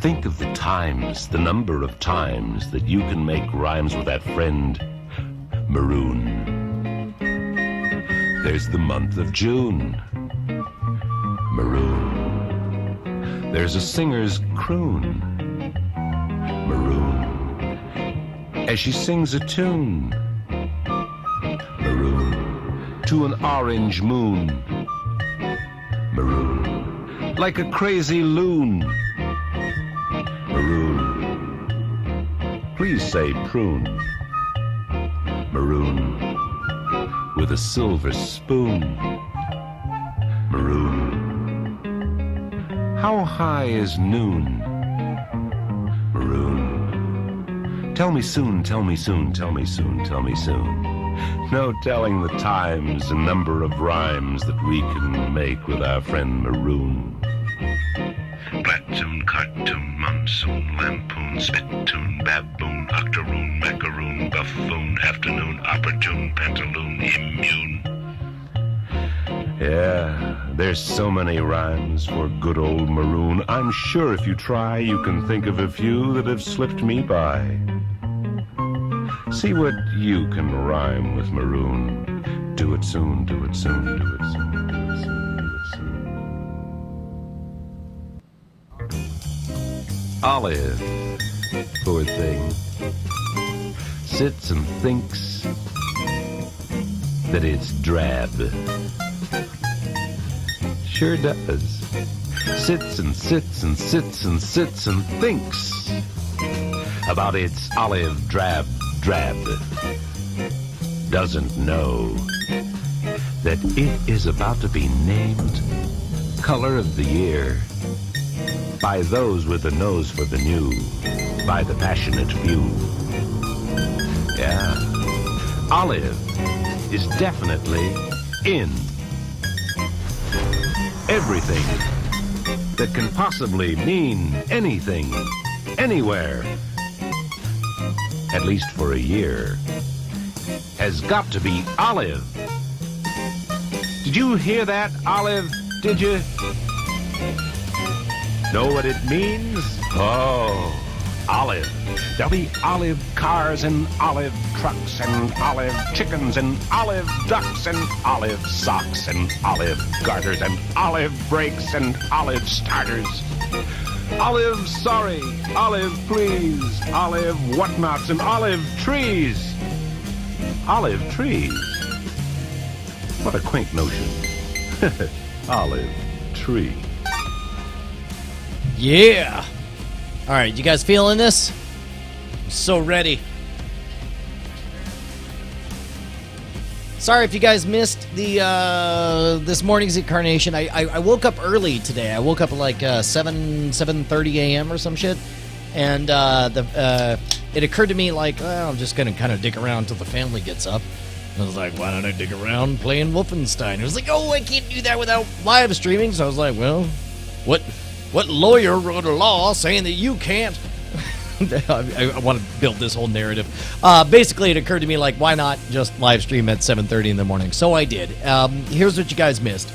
Think of the times, the number of times that you can make rhymes with that friend, Maroon. There's the month of June, Maroon. There's a singer's croon, Maroon. As she sings a tune, Maroon. To an orange moon, Maroon. Like a crazy loon, Maroon. Please say prune, Maroon. With a silver spoon, Maroon. How high is noon, Maroon. Tell me soon, tell me soon, tell me soon, tell me soon. No telling the times and number of rhymes that we can make with our friend Maroon. Platoon, cartoon, monsoon, lampoon, spittoon, baboon, octoroon, macaroon, buffoon, afternoon, opportune, pantaloon, immune. Yeah, there's so many rhymes for good old Maroon. I'm sure if you try, you can think of a few that have slipped me by. See what you can rhyme with Maroon. Do it soon, do it soon, do it soon, do it soon, do it soon. Olive, poor thing, sits and thinks that it's drab. Sure does. Sits and sits and sits and sits and thinks about its olive drab. Doesn't know that it is about to be named Color of the Year by those with a nose for the new, by the passionate few. Yeah, olive is definitely in everything that can possibly mean anything, anywhere, at least for a year, has got to be olive. Did you hear that, olive? Did you? Know what it means? Oh, olive. There'll be olive cars and olive trucks and olive chickens and olive ducks and olive socks and olive garters and olive brakes and olive starters. Olive sorry, olive please, olive whatnots and olive trees. Olive trees? What a quaint notion. Olive tree. Yeah. All right, you guys feeling this? I'm so ready. Sorry if you guys missed the this morning's incarnation. I woke up early today. I woke up at like 7:30 a.m. or some shit, and it occurred to me like, well, I'm just gonna kind of dick around until the family gets up. And I was like, why don't I dig around playing Wolfenstein? It was like, oh, I can't do that without live streaming. So I was like, well, what lawyer wrote a law saying that you can't? I want to build this whole narrative. Basically, it occurred to me, like, why not just live stream at 7:30 in the morning? So I did. Here's what you guys missed.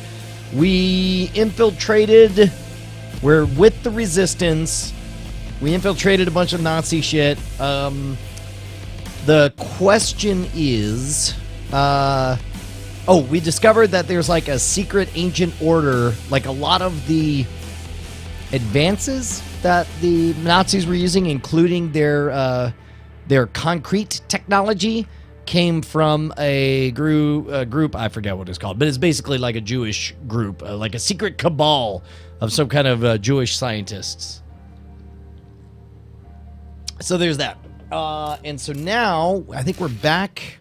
We infiltrated. We're with the resistance. We infiltrated a bunch of Nazi shit. The question is... we discovered that there's, like, a secret ancient order. Like, a lot of the advances that the Nazis were using, including their concrete technology, came from a group, I forget what it's called, but it's basically like a Jewish group, like a secret cabal of some kind of Jewish scientists. So there's that. And so now, I think we're back.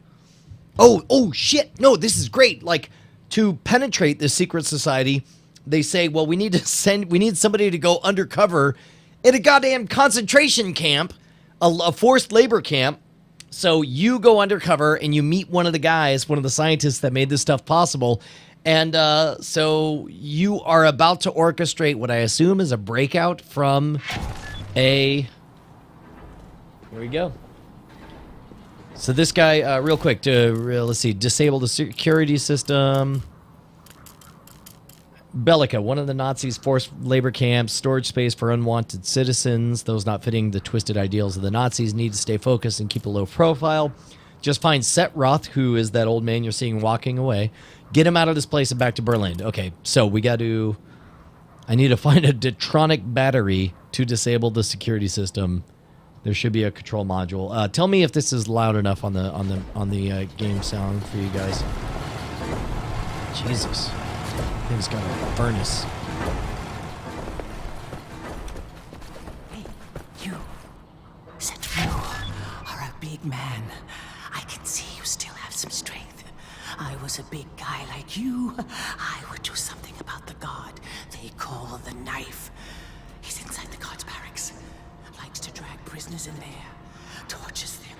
Oh, shit. No, this is great. Like, to penetrate this secret society, they say, well, we need somebody to go undercover in a goddamn concentration camp, a forced labor camp. So you go undercover and you meet one of the guys, one of the scientists that made this stuff possible. And so you are about to orchestrate what I assume is a breakout from a... Here we go. So this guy, real quick, let's see, disable the security system. Bellica, one of the Nazis' forced labor camps, storage space for unwanted citizens. Those not fitting the twisted ideals of the Nazis need to stay focused and keep a low profile. Just find Setroth, who is that old man you're seeing walking away. Get him out of this place and back to Berlin. Okay, so we got to... I need to find a Detronic battery to disable the security system. There should be a control module. Tell me if this is loud enough on the game sound for you guys. Jesus, thing's got a furnace. Hey, you. Said you are a big man. I can see you still have some strength. I was a big guy like you. I would do something about the guard they call the Knife. He's inside the guard's barracks. Likes to drag prisoners in there. Tortures them.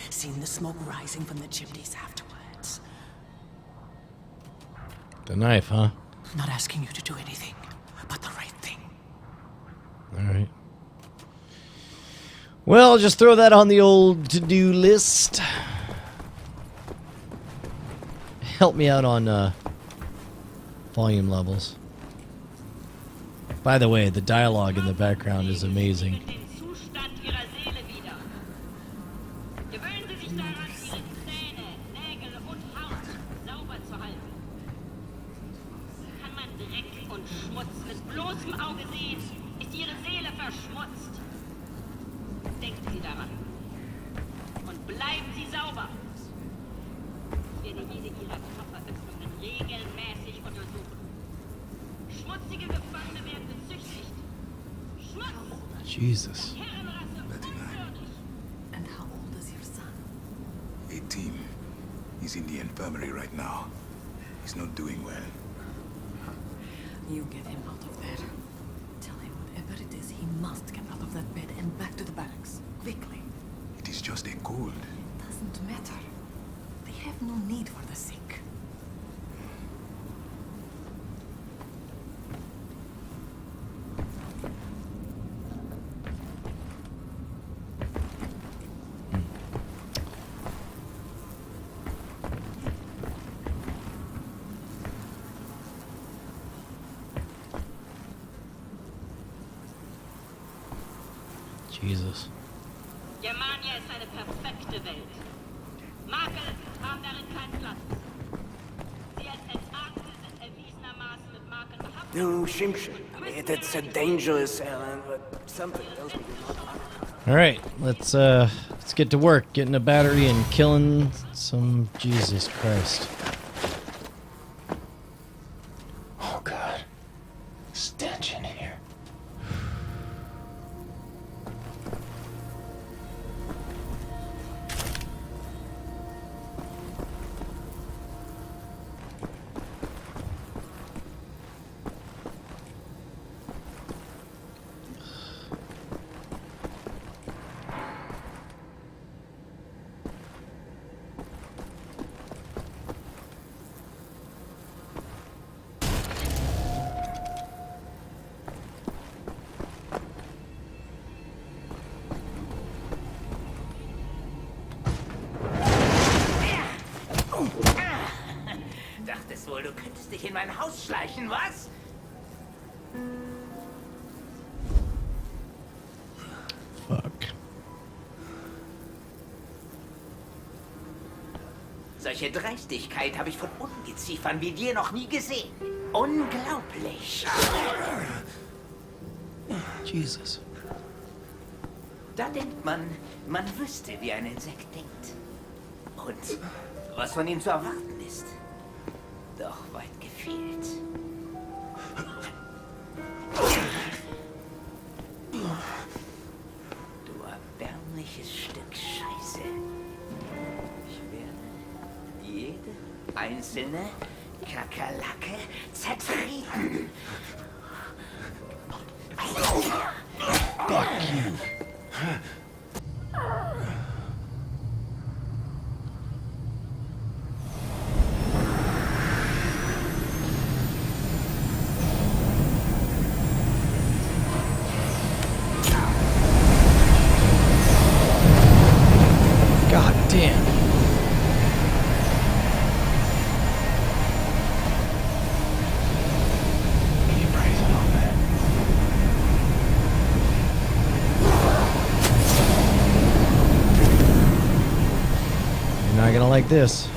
Seen the smoke rising from the chimneys afterwards. The Knife, huh? Not asking you to do anything, but the right thing. All right. Well, just throw that on the old to-do list. Help me out on volume levels. By the way, the dialogue in the background is amazing. Jesus. And how old is your son? 18. He's in the infirmary right now. He's not doing well. You get him out of there. Tell him whatever it is, he must get out of that bed and back to the barracks. Quickly. It is just a cold. Doesn't matter. They have no need for the sick. Jesus. Germania ist eine perfekte Welt. Makel haben darin keinen Platz. Sie als Entartete sind erwiesenermaßen mit Makel behaftet. No, Shimshin. It's a dangerous errand, but something else we do not understand. All right, let's get to work, getting a battery and killing some... Jesus Christ. Oh, God. Stench in here. Dachtest wohl, du könntest dich in mein Haus schleichen, was? Fuck. Solche Dreistigkeit habe ich von Ungeziefern wie dir noch nie gesehen. Unglaublich. Jesus. Da denkt man, man wüsste, wie ein Insekt denkt. Und was von ihm zu erwarten ist. Doch weit gefehlt. Du erbärmliches Stück Scheiße. Ich werde jede einzelne Kakerlake zertreten. Fuck you. God damn. not gonna like this.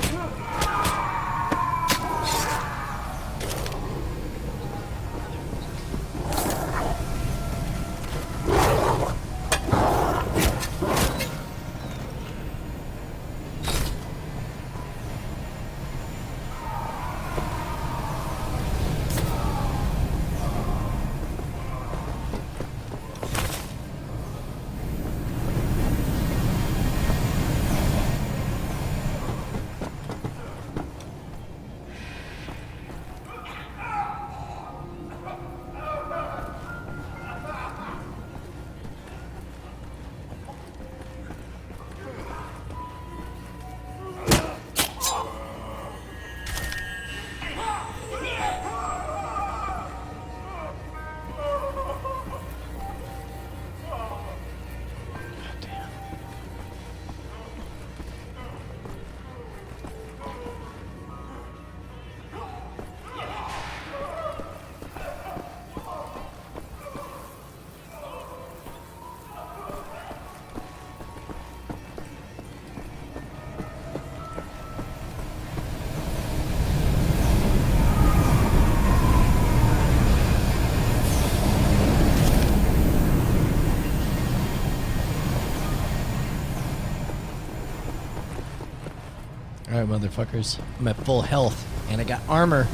Alright, motherfuckers. I'm at full health, and I got armor.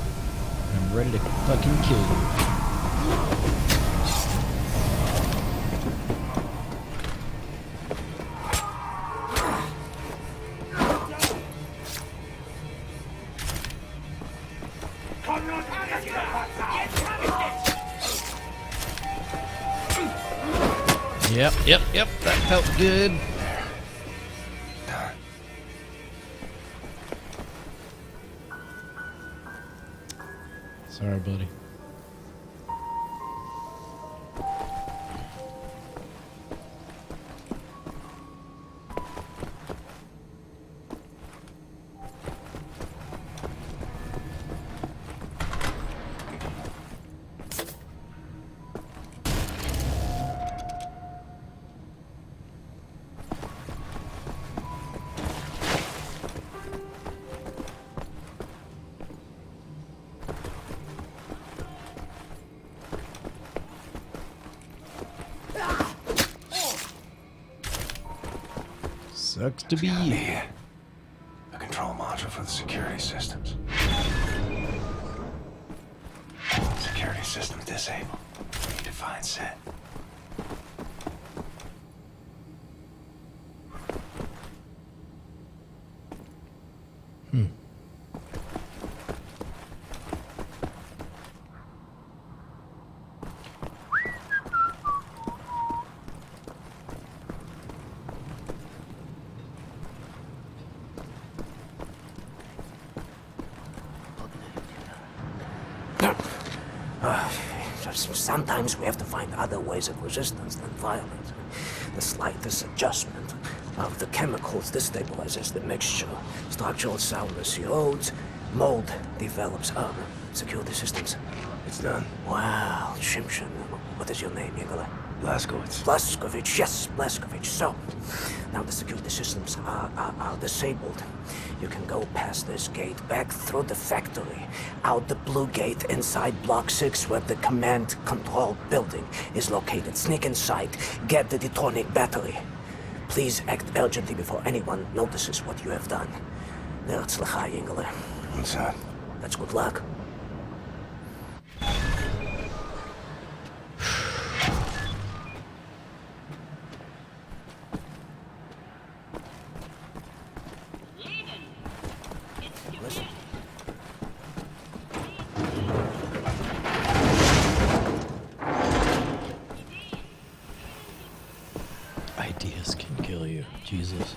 I'm ready to fucking kill you. Yep. That felt good. Sorry, buddy. Sucks to be you. The control module for the security systems. Security system disabled. Need to find set. Sometimes we have to find other ways of resistance than violence. The slightest adjustment of the chemicals destabilizes the mixture. Structural soundness erodes, mold develops. Security systems. It's done. Wow, Shimshin. What is your name, Igor? Blazkowicz. Blazkowicz, yes, Blazkowicz. So, now the security systems are disabled. You can go past this gate, back through the factory, out the blue gate inside Block 6 where the command control building is located. Sneak inside, get the detonic battery. Please act urgently before anyone notices what you have done. Nerzlachai, Ingele. What's that? That's good luck. Ideas can kill you. Jesus.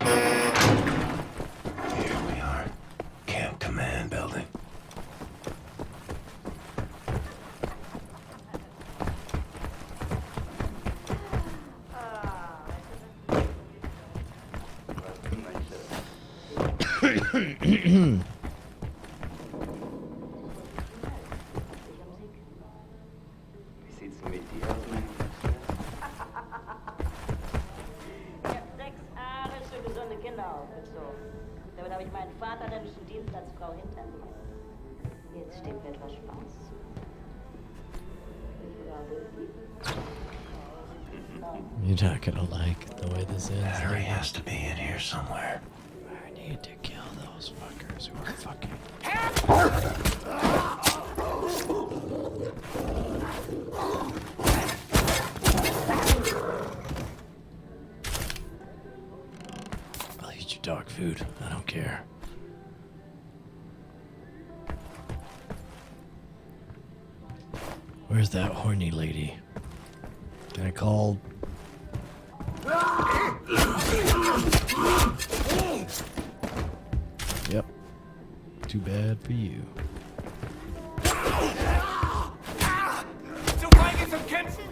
Here we are. Camp Command Building. Genau, gut so. Damit habe ich meinen vaterländischen Dienst als Frau hinter mir. Jetzt steht mir etwas Spaß zu. Ich glaube, You're not gonna like the way this ends. Harry has to be in here somewhere. I need to kill those fuckers who are fucking. I'll eat your dog food. I don't care. Where's that horny lady? Can I call? Yep. Too bad for you. Zu feige zum Kämpfen?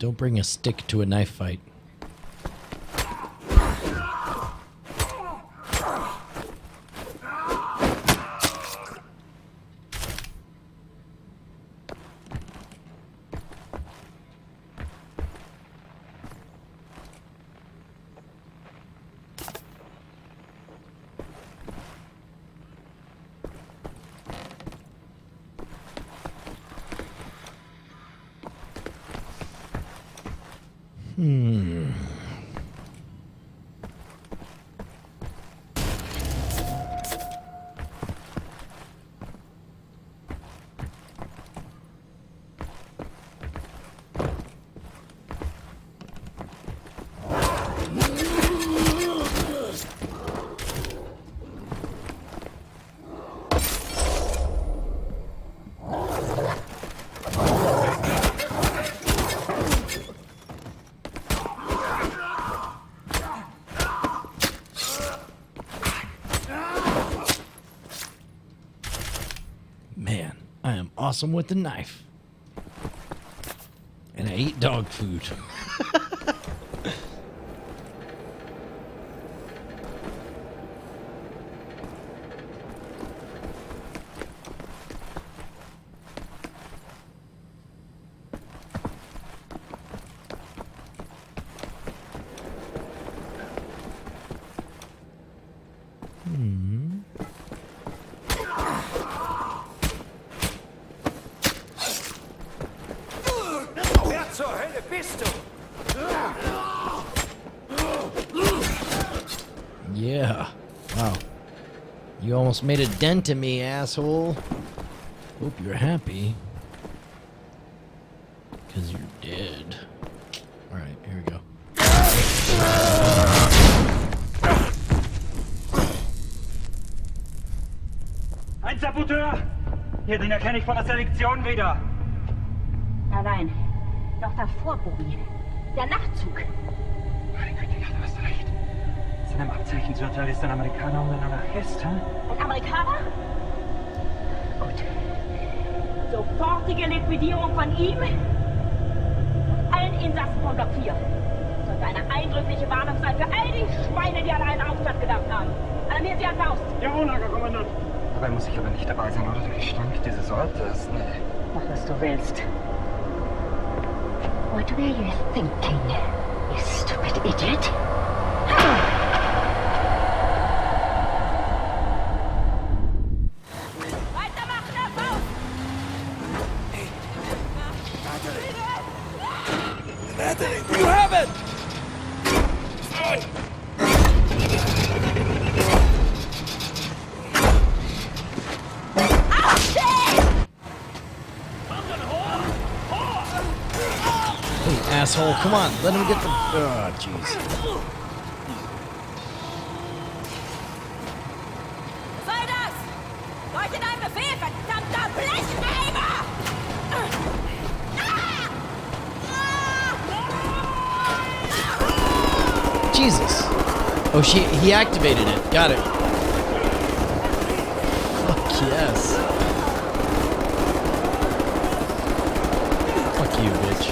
Don't bring a stick to a knife fight. Man, I am awesome with the knife. And I eat dog food. Wer zur Hölle bist du? Yeah. Wow. You almost made a dent in me, asshole. Hope you're happy. Because you're dead. Alright, here we go. Ein Saboteur! Hier, den erkenne ich von der Selektion wieder. Nein, noch davor, Bobby. Der Nachtzug. Meine Güte, ja, du hast recht. Seinem Abzeichensurteil ist ein Amerikaner und ein Anarchist, hä? Ein Amerikaner? Gut. Sofortige Liquidierung von ihm und allen Insassen von Block 4. Das sollte eine eindrückliche Warnung sein für all die Schweine, die an einen Aufstand gedacht haben. Alarmieren Sie an Faust. Jawohl, Herr Kommandant. Dabei muss ich aber nicht dabei sein, oder? Der Gestank dieses Ortes, ne. Mach, was du willst. What were you thinking, you stupid idiot? Weitermachen, Herr Faust! You have it! Hey, asshole, come on, let him get the. Oh, jeez. Soll das? Leuchtet ein Befehl, verdammter Blecheimer! Jesus. Oh, he activated it. Got it. Yes. Fuck you, bitch.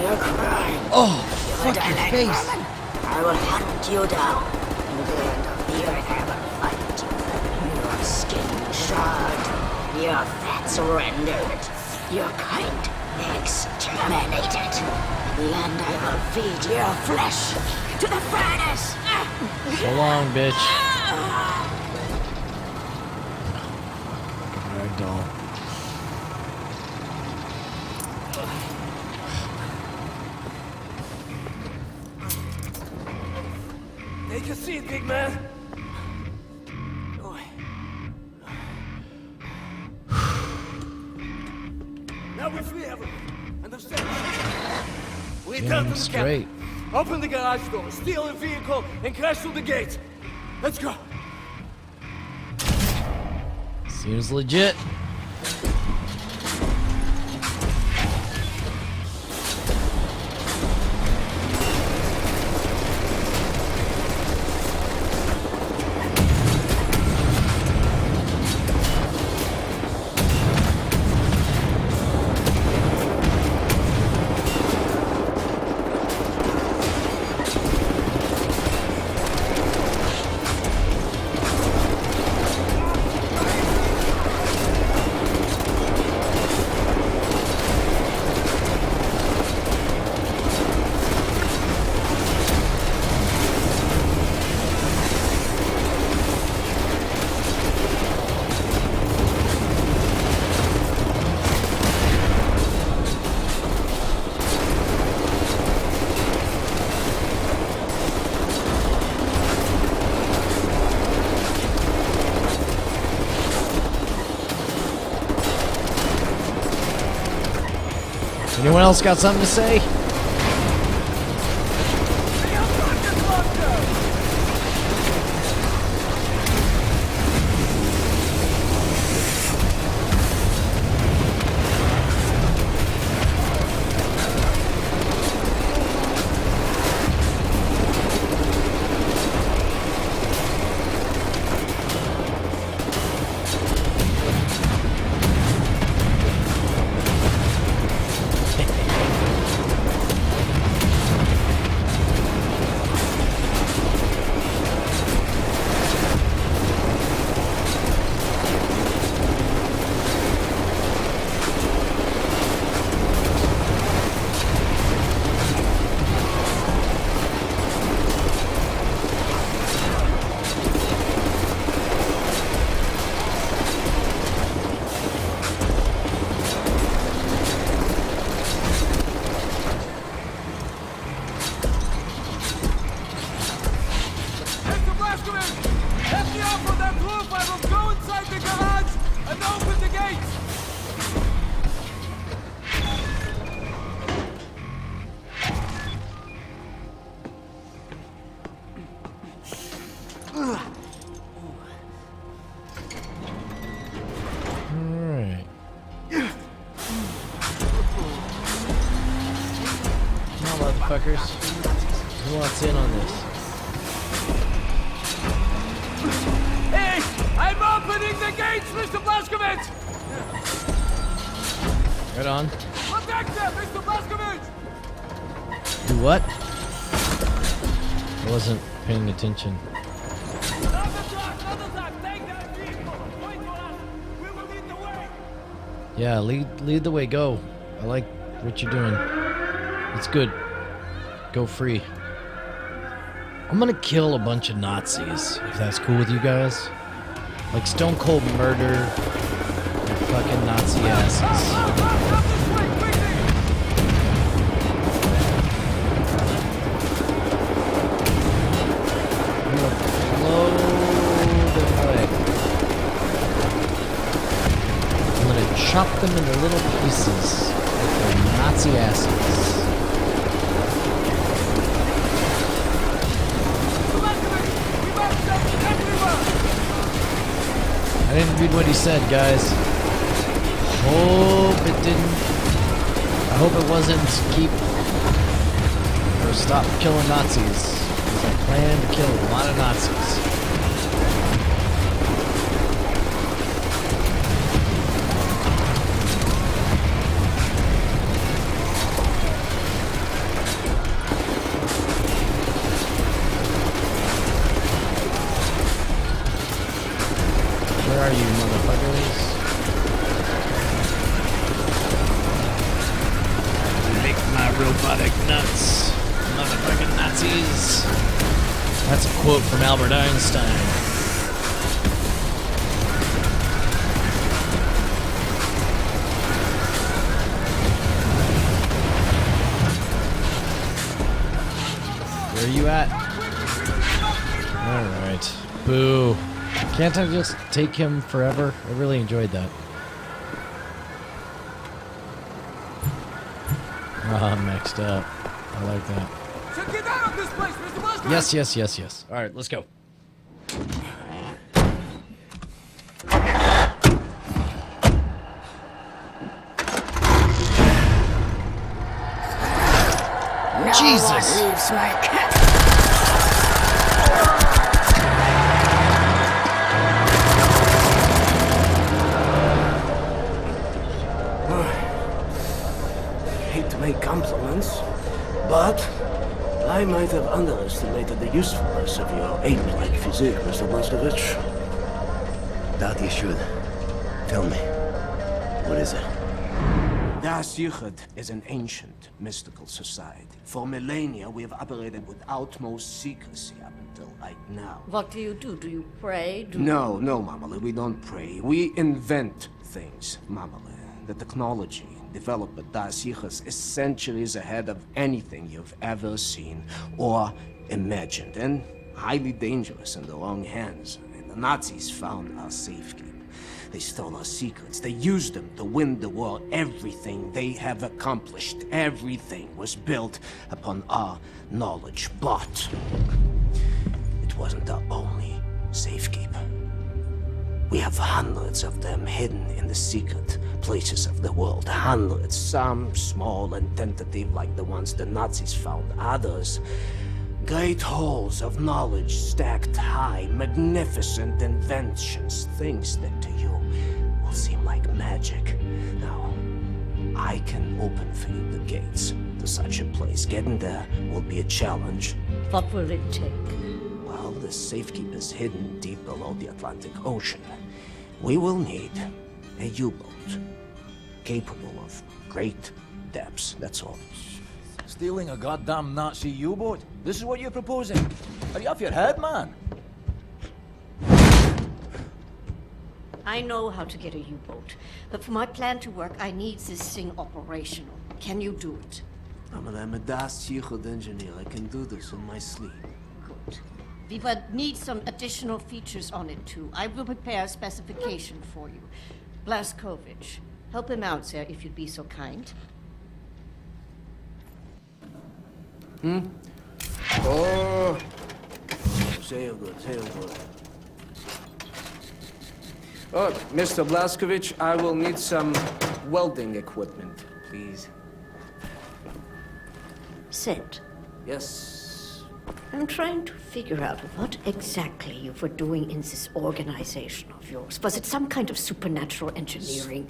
You're crying. Oh, fuck Die your like face. vermin. I will hunt you down. To the end of the earth I will fight you. Your skin shard. Your fats rendered. Your kind exterminated. And I will feed your flesh to the furnace. So long, bitch. Ragdoll. Take a seat, big man. Now we free everyone. Understand? We turn to Damn the straight. camp. Open the garage door, steal a vehicle, and crash through the gate. Let's go. Seems legit. Anyone else got something to say? Alright. Now, motherfuckers. Who wants in on this? Hey! I'm opening the gates, Mr. Blazkowicz! Right on. Protect them, Mr. Blazkowicz! Do what? I wasn't paying attention. Another truck! Take that vehicle! Wait for us! We will lead the way! Yeah, lead the way. Go. I like what you're doing. It's good. Go free. I'm gonna kill a bunch of Nazis, if that's cool with you guys. Like stone cold murder. You fucking Nazi asses. I'm gonna blow them away. I'm gonna chop them into little pieces with their Nazi asses. I didn't read what he said, guys. Hope it didn't. I hope it wasn't keep or stop killing Nazis. Because I plan to kill a lot of Nazis. Where are you, motherfuckers? Lick my robotic nuts, motherfucking Nazis. That's a quote from Albert Einstein. Where are you at? Alright. Boo. Can't I just take him forever? I really enjoyed that. Ah, mixed up. I like that. So get out of this place, Mr. Musgrave! Yes, yes, yes, yes. Alright, let's go. Jesus! Leaves my cat. Hate to make compliments, but I might have underestimated the usefulness of your ape-like physique, Mr. Blazkowicz. Doubt you should. Tell me, what is it? Das Yichud is an ancient, mystical society. For millennia, we have operated with utmost secrecy up until right now. What do you do? Do you pray? No, Mamale, we don't pray. We invent things, Mamale. The technology developed by Das Yichud is centuries ahead of anything you've ever seen or imagined, and highly dangerous in the wrong hands. And the Nazis found our safekeeping. They stole our secrets. They used them to win the war. Everything they have accomplished, everything was built upon our knowledge. But it wasn't our only safekeeper. We have hundreds of them hidden in the secret places of the world. Hundreds, some small and tentative like the ones the Nazis found. Others, great halls of knowledge stacked high, magnificent inventions, things that to you will seem like magic. Now, I can open for you the gates to such a place. Getting there will be a challenge. What will it take? Well, the safekeeper's hidden deep below the Atlantic Ocean. We will need a U-boat capable of great depths, that's all. Stealing a goddamn Nazi U-boat? This is what you're proposing? Are you off your head, man? I know how to get a U-boat, but for my plan to work, I need this thing operational. Can you do it? I'm a Das Yichud engineer. I can do this in my sleep. Good. We would need some additional features on it, too. I will prepare a specification for you. Blazkowicz, help him out, sir, if you'd be so kind. Oh, say it good, say it good. Oh, Mr. Blazkowicz, I will need some welding equipment, please. Sid, Yes. I'm trying to figure out what exactly you were doing in this organization of yours. Was it some kind of supernatural engineering?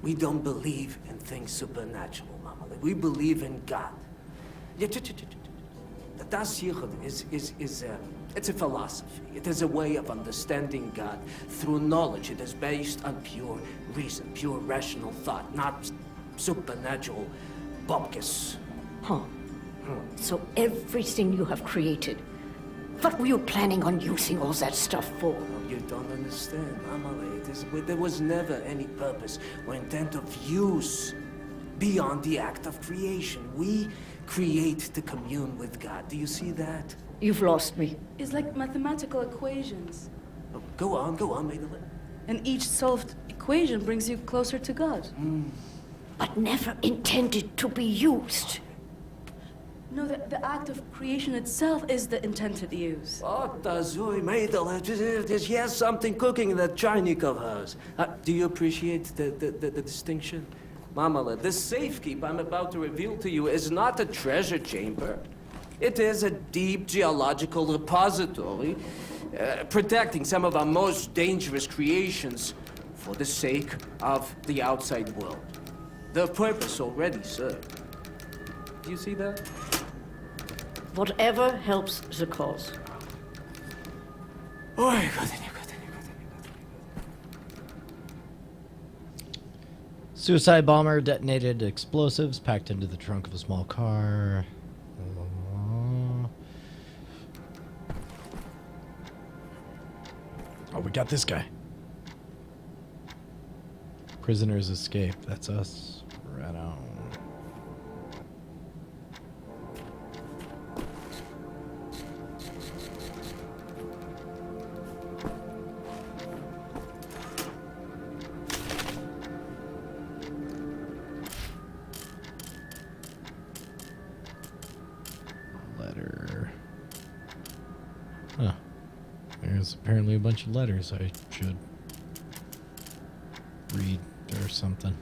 We don't believe in things supernatural, Mama. We believe in God. The Das Yichud it's a philosophy. It is a way of understanding God through knowledge. It is based on pure reason, pure rational thought, not supernatural bupkis. Huh. So everything you have created, what were you planning on using all that stuff for? You don't understand, Mama. There was never any purpose or intent of use beyond the act of creation. We create to commune with God. Do you see that? You've lost me. It's like mathematical equations. Oh, go on, Madeline. And each solved equation brings you closer to God. But never intended to be used. No, the act of creation itself is the intended use. What does Madeline? There's something cooking in that Chinese of hers. Do you appreciate the distinction? Mamala, the safekeep I'm about to reveal to you is not a treasure chamber. It is a deep geological repository protecting some of our most dangerous creations for the sake of the outside world. The purpose already served. Do you see that? Whatever helps the cause. Oh, good. Suicide bomber detonated explosives packed into the trunk of a small car. Oh, we got this guy. Prisoners escape. That's us. Right on. Letter. Huh. There's apparently a bunch of letters I should read or something.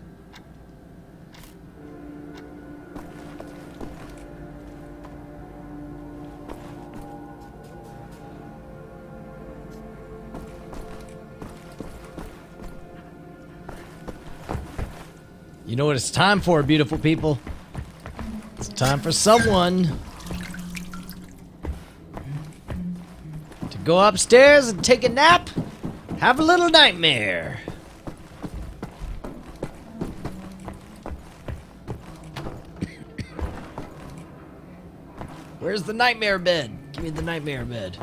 You know what it's time for, beautiful people? It's time for someone to go upstairs and take a nap, have a little nightmare. Where's the nightmare bed? Give me the nightmare bed.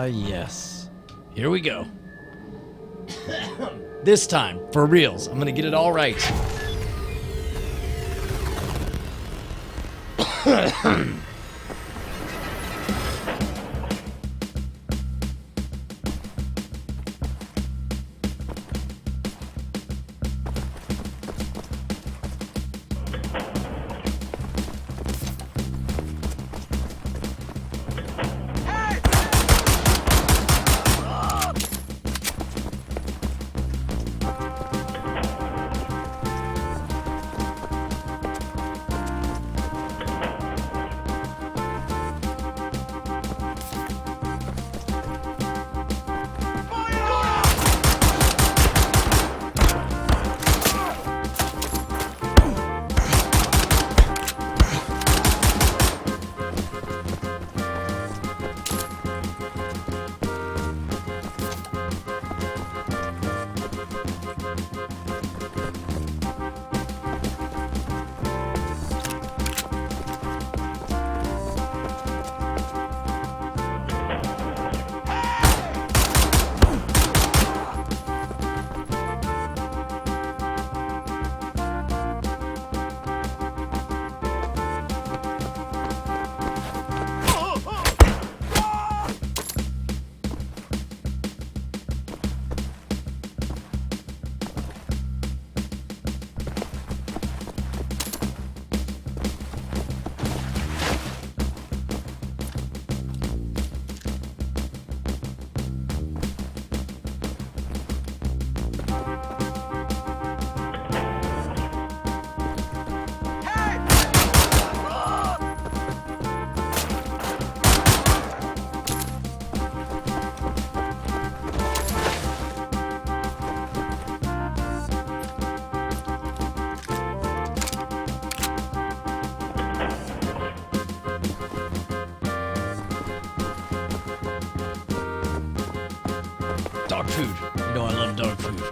Yes. Here we go. This time, for reals, I'm gonna get it all right. Dog food. You know I love dog food.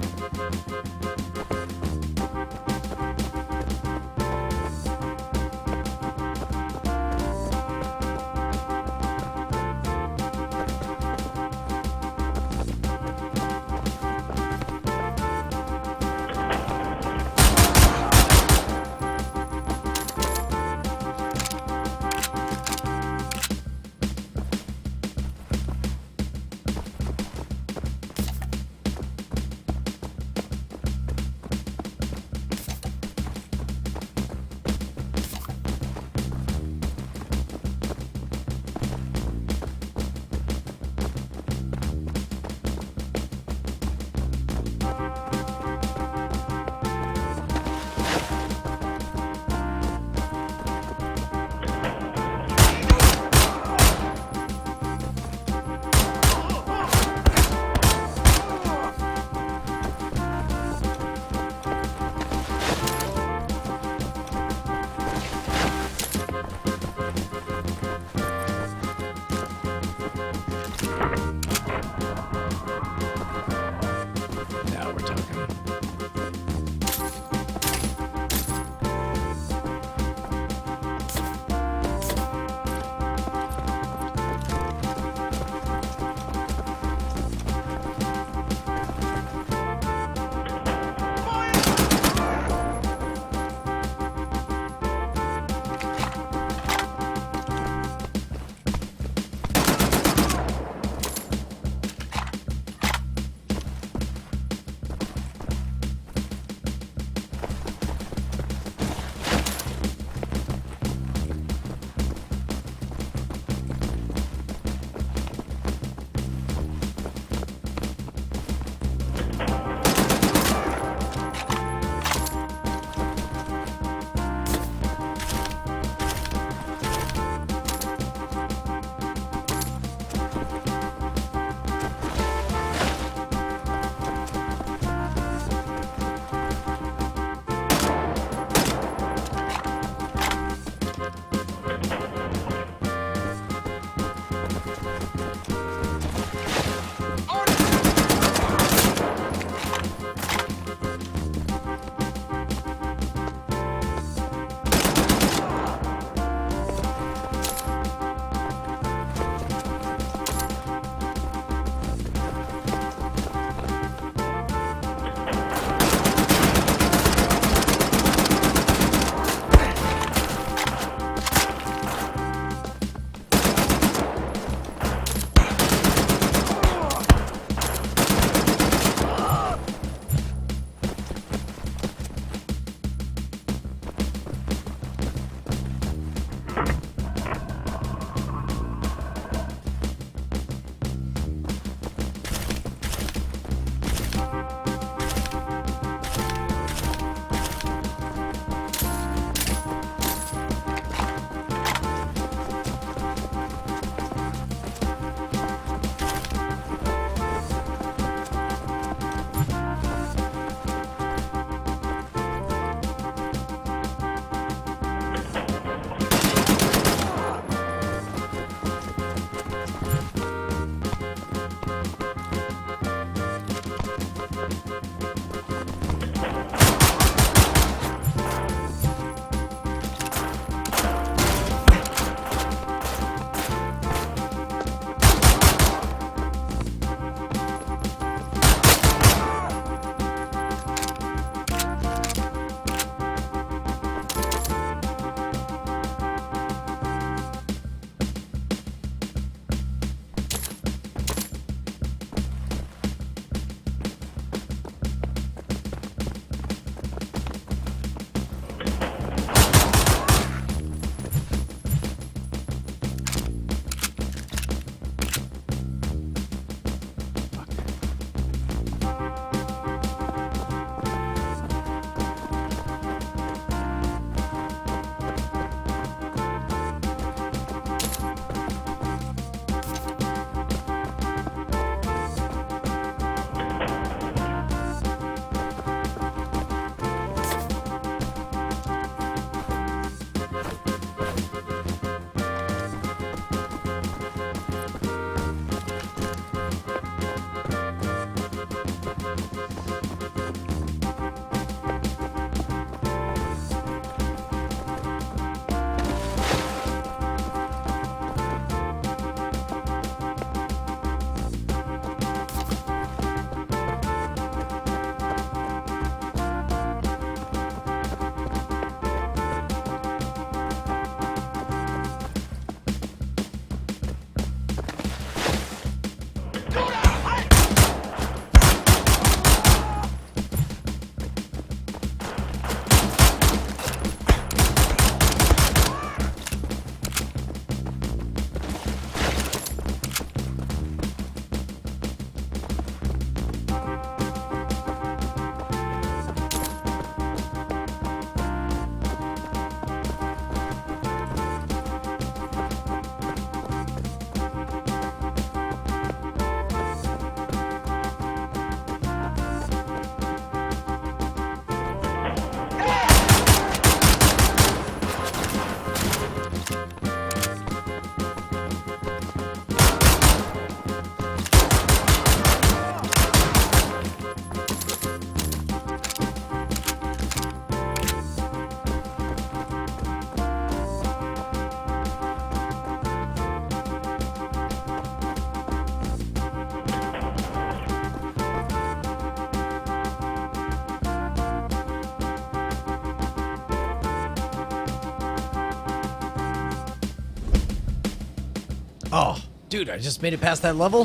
Oh, dude, I just made it past that level?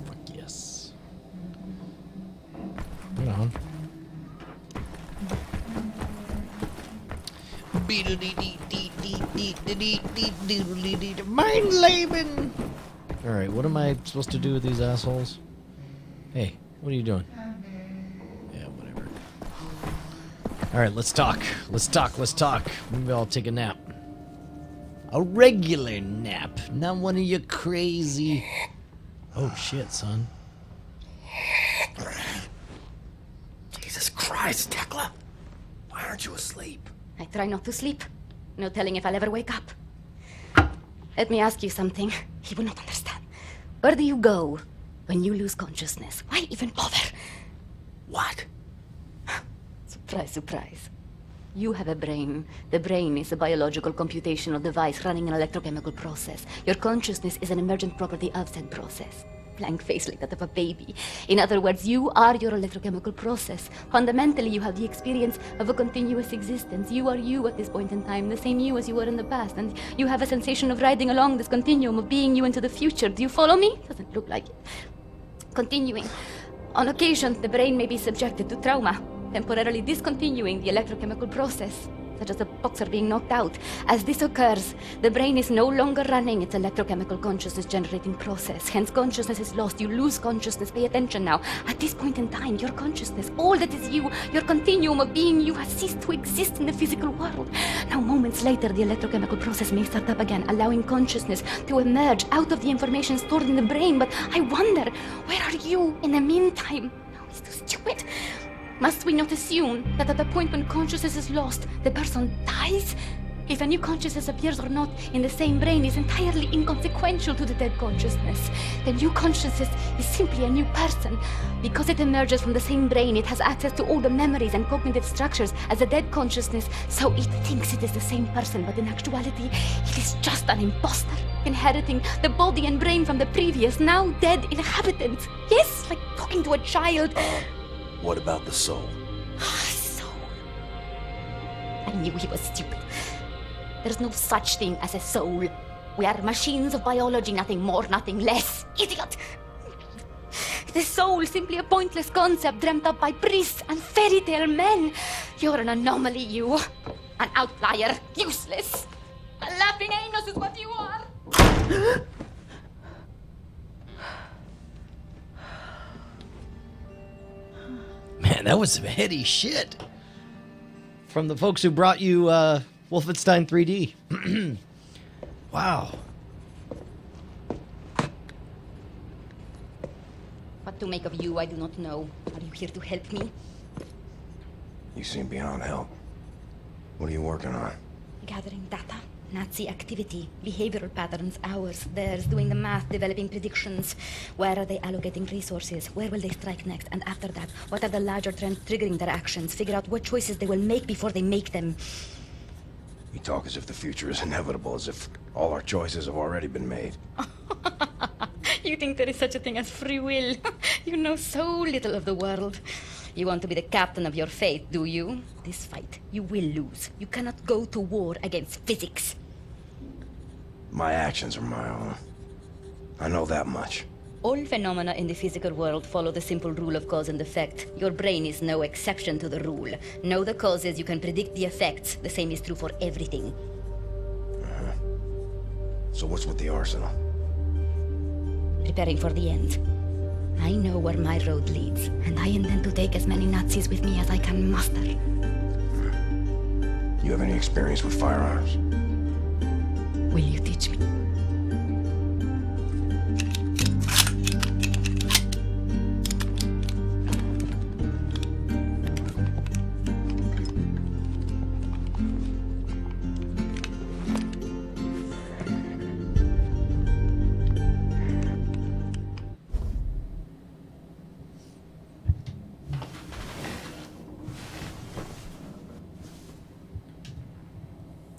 Fuck yes. Right on. Mein Leben! Alright, what am I supposed to do with these assholes? Hey, what are you doing? Yeah, whatever. Alright, let's talk. Let's talk. Maybe I'll take a nap. A regular nap, not one of your crazy... Oh shit, son. Jesus Christ, Tekla! Why aren't you asleep? I try not to sleep. No telling if I'll ever wake up. Let me ask you something. He will not understand. Where do you go when you lose consciousness? Why even bother? What? Surprise, surprise. You have a brain. The brain is a biological computational device running an electrochemical process. Your consciousness is an emergent property of said process. Blank face like that of a baby. In other words, you are your electrochemical process. Fundamentally, you have the experience of a continuous existence. You are you at this point in time, the same you as you were in the past, and you have a sensation of riding along this continuum of being you into the future. Do you follow me? Doesn't look like it. Continuing. On occasion, the brain may be subjected to trauma, temporarily discontinuing the electrochemical process, such as a boxer being knocked out. As this occurs, the brain is no longer running its electrochemical consciousness generating process. Hence, consciousness is lost. You lose consciousness. Pay attention now. At this point in time, your consciousness, all that is you, your continuum of being you, has ceased to exist in the physical world. Now, moments later, the electrochemical process may start up again, allowing consciousness to emerge out of the information stored in the brain. But I wonder, where are you in the meantime? No, it's too stupid. Must we not assume that at the point when consciousness is lost, the person dies? If a new consciousness appears or not in the same brain is entirely inconsequential to the dead consciousness. The new consciousness is simply a new person. Because it emerges from the same brain, it has access to all the memories and cognitive structures as a dead consciousness, so it thinks it is the same person, but in actuality, it is just an imposter, inheriting the body and brain from the previous, now dead inhabitant. Yes, like talking to a child. What about the soul? Soul. I knew he was stupid. There's no such thing as a soul. We are machines of biology, nothing more, nothing less. Idiot! The soul, simply a pointless concept dreamt up by priests and fairy tale men. You're an anomaly, you. An outlier. Useless. A laughing anus is what you are. Man, that was some heady shit. From the folks who brought you Wolfenstein 3D. Wow. What to make of you, I do not know. Are you here to help me? You seem beyond help. What are you working on? Gathering data. Nazi activity, behavioral patterns, ours, theirs, doing the math, developing predictions. Where are they allocating resources? Where will they strike next? And after that, what are the larger trends triggering their actions? Figure out what choices they will make before they make them. You talk as if the future is inevitable, as if all our choices have already been made. You think there is such a thing as free will? You know so little of the world. You want to be the captain of your fate, do you? This fight, you will lose. You cannot go to war against physics. My actions are my own. I know that much. All phenomena in the physical world follow the simple rule of cause and effect. Your brain is no exception to the rule. Know the causes, you can predict the effects. The same is true for everything. So what's with the arsenal? Preparing for the end. I know where my road leads, and I intend to take as many Nazis with me as I can muster. You have any experience with firearms? Will you teach me?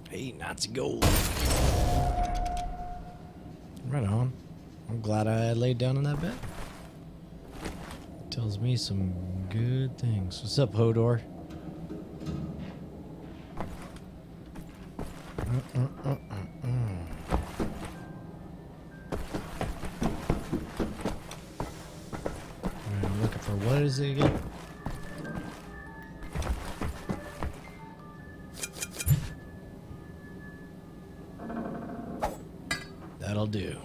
Hey, Nazi gold. Right on. I'm glad I laid down in that bed. Tells me some good things. What's up, Hodor? what is it again? That'll do.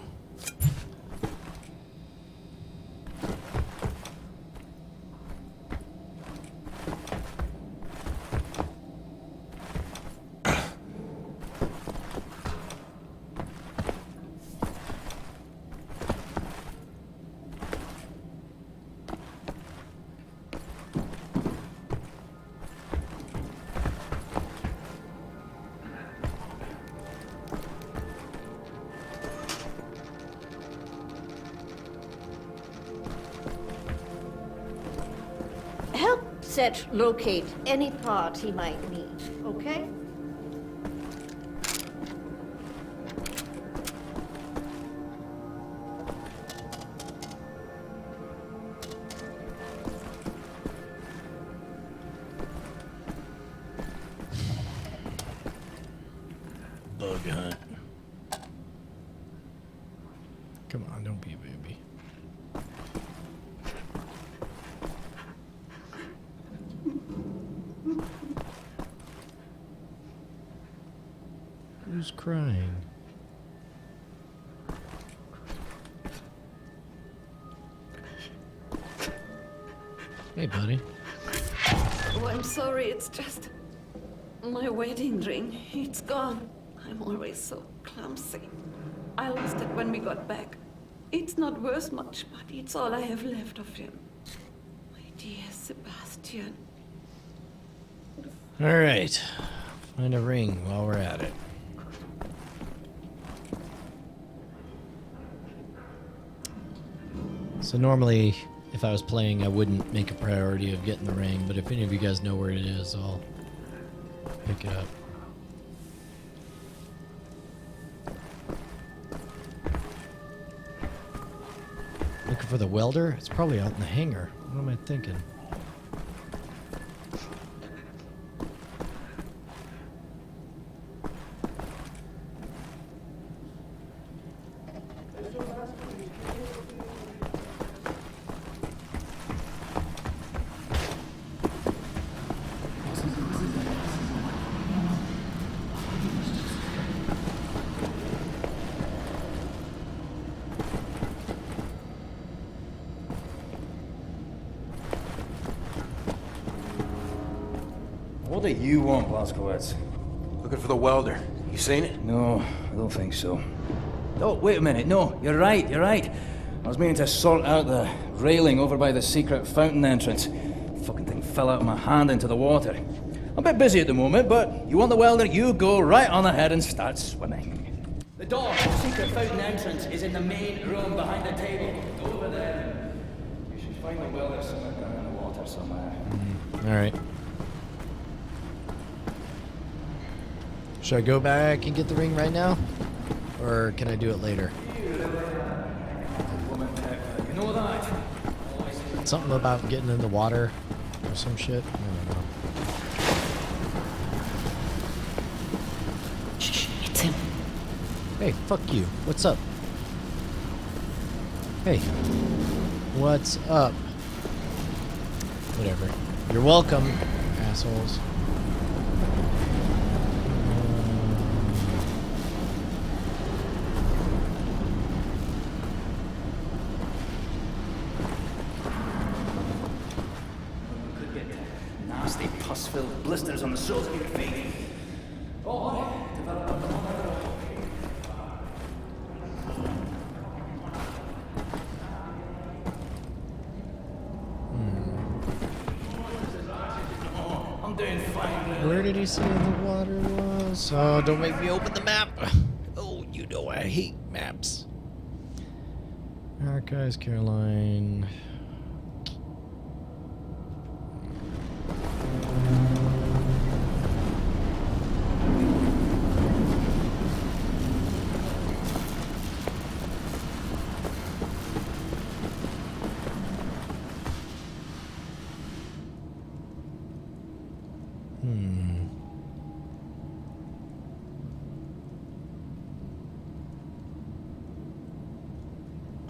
Help Set locate any part he might need, okay? Bug hunt. Come on, don't be a baby. Who's crying? Hey, buddy. Oh, I'm sorry, it's just my wedding ring. It's gone. I'm always so clumsy. I lost it when we got back. It's not worth much, but it's all I have left of him. My dear Sebastian. All right. Find a ring while we're at it. So normally, if I was playing, I wouldn't make a priority of getting the ring, but if any of you guys know where it is, I'll pick it up. Looking for the welder? It's probably out in the hangar. What am I thinking? What do you want, Blazkowicz? Looking for the welder. You seen it? No, I don't think so. Oh, wait a minute. No, you're right, you're right. I was meaning to sort out the railing over by the secret fountain entrance. Fucking thing fell out of my hand into the water. I'm a bit busy at the moment, but you want the welder, you go right on ahead and start swimming. The door to the secret fountain entrance is in the main room behind the table. Go over there. You should find the welder somewhere down in the water somewhere. All right. Should I go back and get the ring right now? Or can I do it later? You know that? Something about getting in the water or some shit? I don't know. Shh, it's him. Hey, fuck you. What's up? Hey. What's up? Whatever. You're welcome, assholes. Nasty pus-filled blisters on the soles of your feet. Oh, I'm doing fine. Where did he say the water was? Oh, don't make me open the map. Oh, you know I hate maps. Archives, Caroline.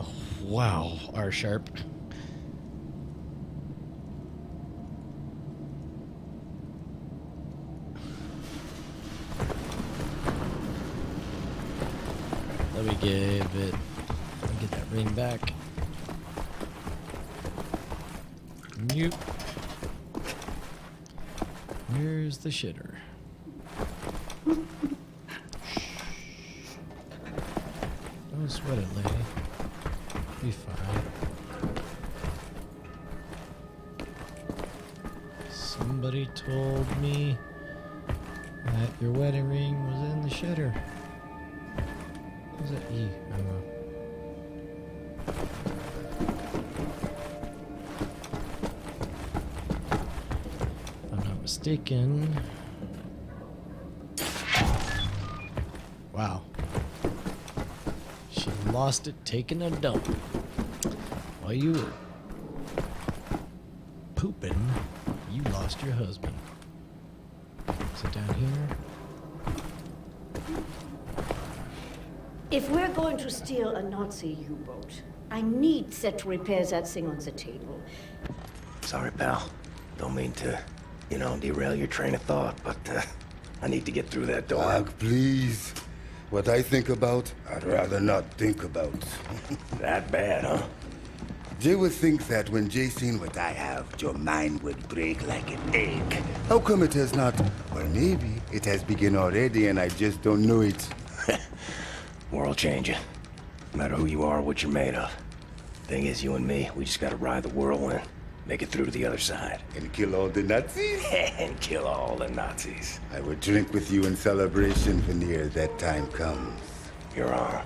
Oh, wow, R-sharp. give it. Let me get that ring back. Nope. Where's the shitter? Don't sweat it, lady. Be fine. Somebody told me that your wedding ring was in the shitter. Who's that E? I don't know. If I'm not mistaken. Wow. She lost it taking a dump. While you were pooping, you lost your husband. Sit down here. If we're going to steal a Nazi U-boat, I need Set to repair that thing on the table. Sorry, pal. Don't mean to, derail your train of thought, but I need to get through that door. Doug, please. What I think about, I'd rather not think about. That bad, huh? Jay would think that when Jay seen what I have, your mind would break like an egg. How come it has not? Or maybe it has begun already and I just don't know it. World changing. No matter who you are, what you're made of. Thing is, you and me, we just gotta ride the whirlwind. Make it through to the other side. And kill all the Nazis? And kill all the Nazis. I would drink with you in celebration when that time comes. Your arm.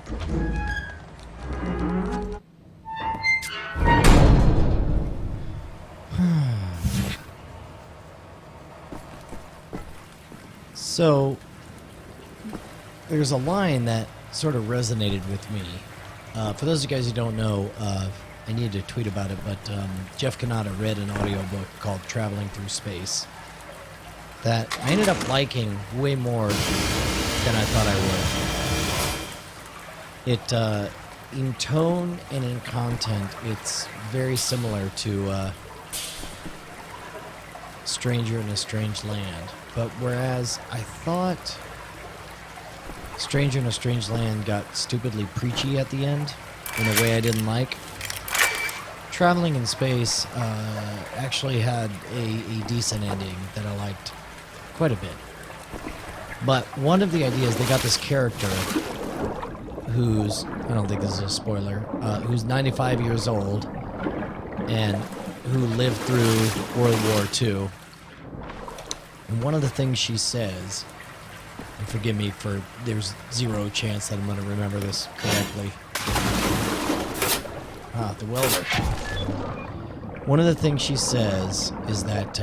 So, there's a line that sort of resonated with me. For those of you guys who don't know, I need to tweet about it, but Jeff Kanata read an audiobook called Traveling Through Space that I ended up liking way more than I thought I would. It, in tone and in content, it's very similar to Stranger in a Strange Land. But whereas I thought Stranger in a Strange Land got stupidly preachy at the end in a way I didn't like, Traveling in Space actually had a decent ending that I liked quite a bit. But one of the ideas, they got this character who's, I don't think this is a spoiler, who's 95 years old and who lived through World War II. And one of the things she says, and forgive me for, there's zero chance that I'm going to remember this correctly. The welder. One of the things she says is that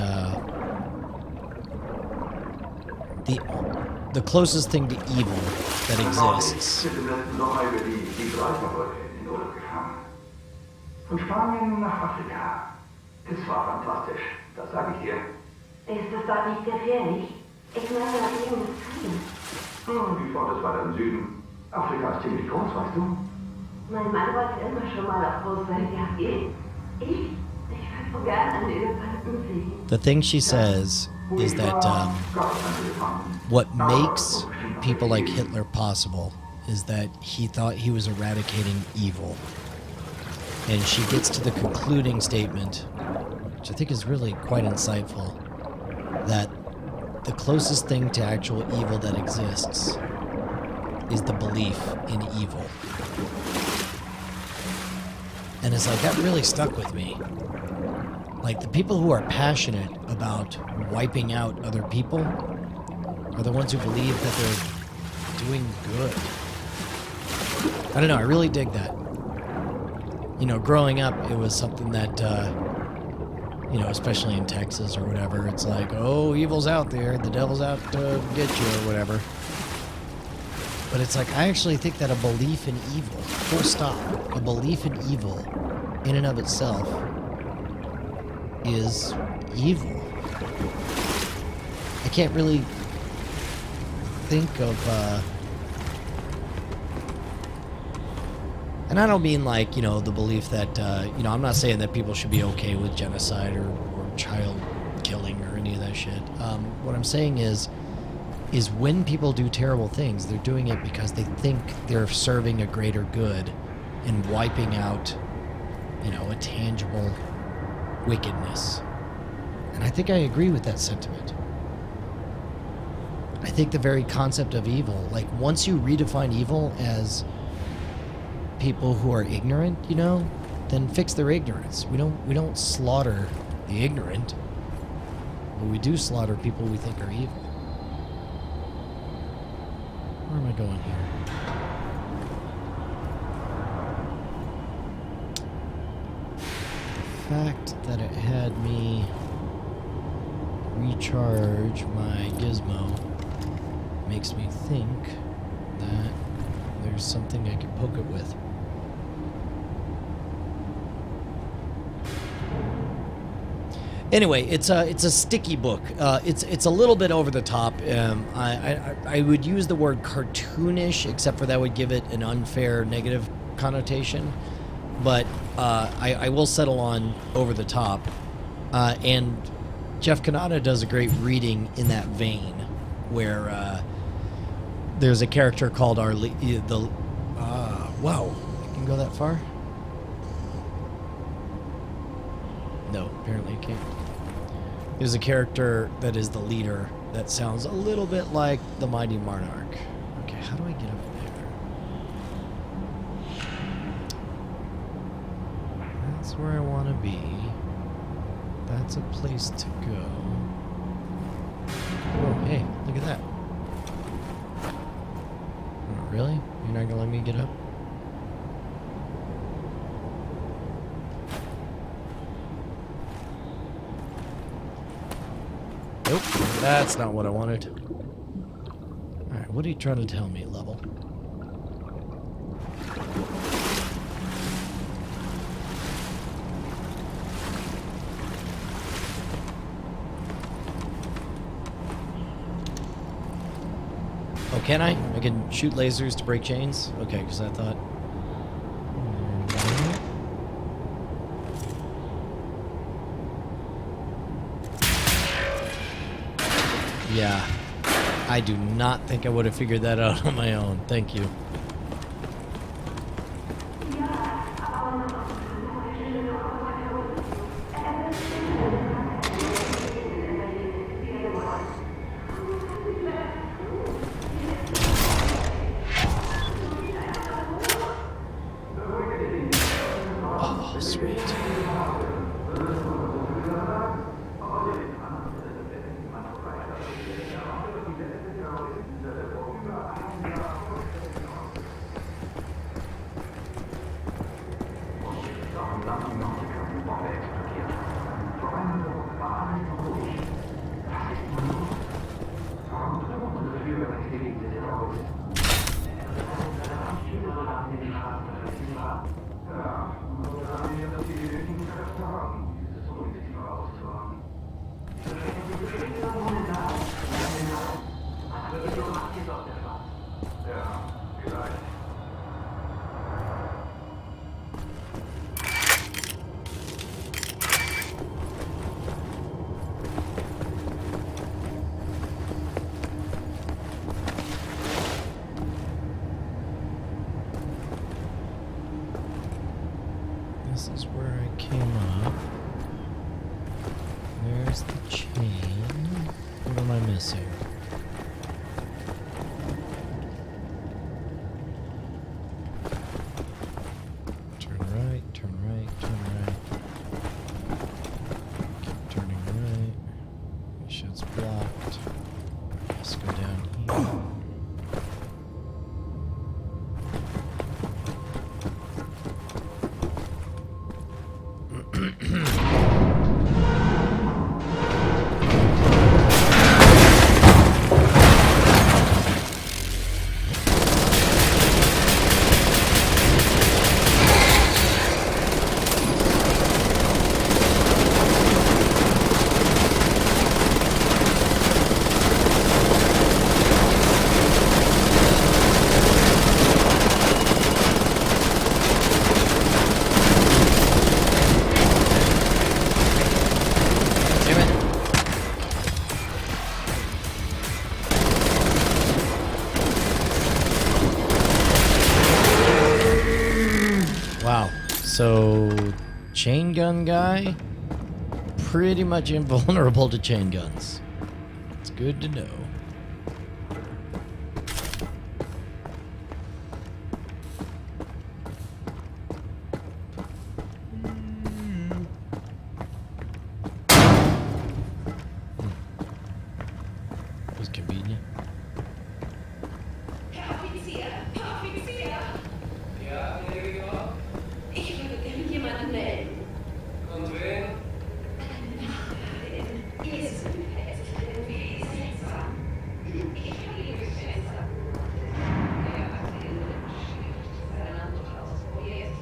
the closest thing to evil that exists. Von Spanien nach Afrika. Es war fantastisch, das sage ich dir. Ist es dort nicht gefährlich? Ich meine, das Leben ist Frieden. Die Front ist weiter im Süden. Afrika ist ziemlich groß, weißt du? Mein Mann wollte immer schon mal auf Großwelt gehen. Ich würde so gern einen Elefanten sehen. The thing she says is that what makes people like Hitler possible is that he thought he was eradicating evil. And she gets to the concluding statement, which I think is really quite insightful, that the closest thing to actual evil that exists is the belief in evil. And it's like, that really stuck with me. Like, the people who are passionate about wiping out other people are the ones who believe that they're doing good. I don't know, I really dig that. You know, growing up, it was something that, you know, especially in Texas or whatever, it's like, oh, evil's out there, the devil's out to get you or whatever. But it's like, I actually think that a belief in evil, full stop, a belief in evil in and of itself is evil. I can't really think of, and I don't mean like, you know, the belief that, you know, I'm not saying that people should be okay with genocide or child killing or any of that shit. What I'm saying is, is when people do terrible things, they're doing it because they think they're serving a greater good and wiping out, you know, a tangible wickedness. And I think I agree with that sentiment. I think the very concept of evil, like once you redefine evil as people who are ignorant, you know, then fix their ignorance. We don't slaughter the ignorant, but we do slaughter people we think are evil. Where am I going here? The fact that it had me recharge my gizmo makes me think that there's something I can poke it with. Anyway, it's a sticky book. It's a little bit over the top. I would use the word cartoonish, except for that would give it an unfair negative connotation. But I will settle on over the top. And Jeff Kanata does a great reading in that vein, where there's a character called wow, you can go that far? No, apparently you can't. There's a character that is the leader that sounds a little bit like the Mighty Monarch. Okay, how do I get up there? That's where I want to be. That's a place to go. Oh, hey, look at that. Oh, really? You're not going to let me get up? Nope, that's not what I wanted. Alright, what are you trying to tell me, level? Oh, can I? I can shoot lasers to break chains? Okay, because I thought... Yeah, I do not think I would have figured that out on my own. Thank you. Oh, sweet. This is where I came up. There's the chain. What am I missing? Turn right, turn right, turn right. Keep turning right. Make sure it's blocked. Let's go down here. Wow. So, chain gun guy, pretty much invulnerable to chain guns. It's good to know. Was convenient. Ja, Gregor? Ich würde gerne jemanden melden. Und wen? Ist irgendwie seltsam. Ich habe ihn besser. Er hat in dem Stift seine Hand ausprobiert.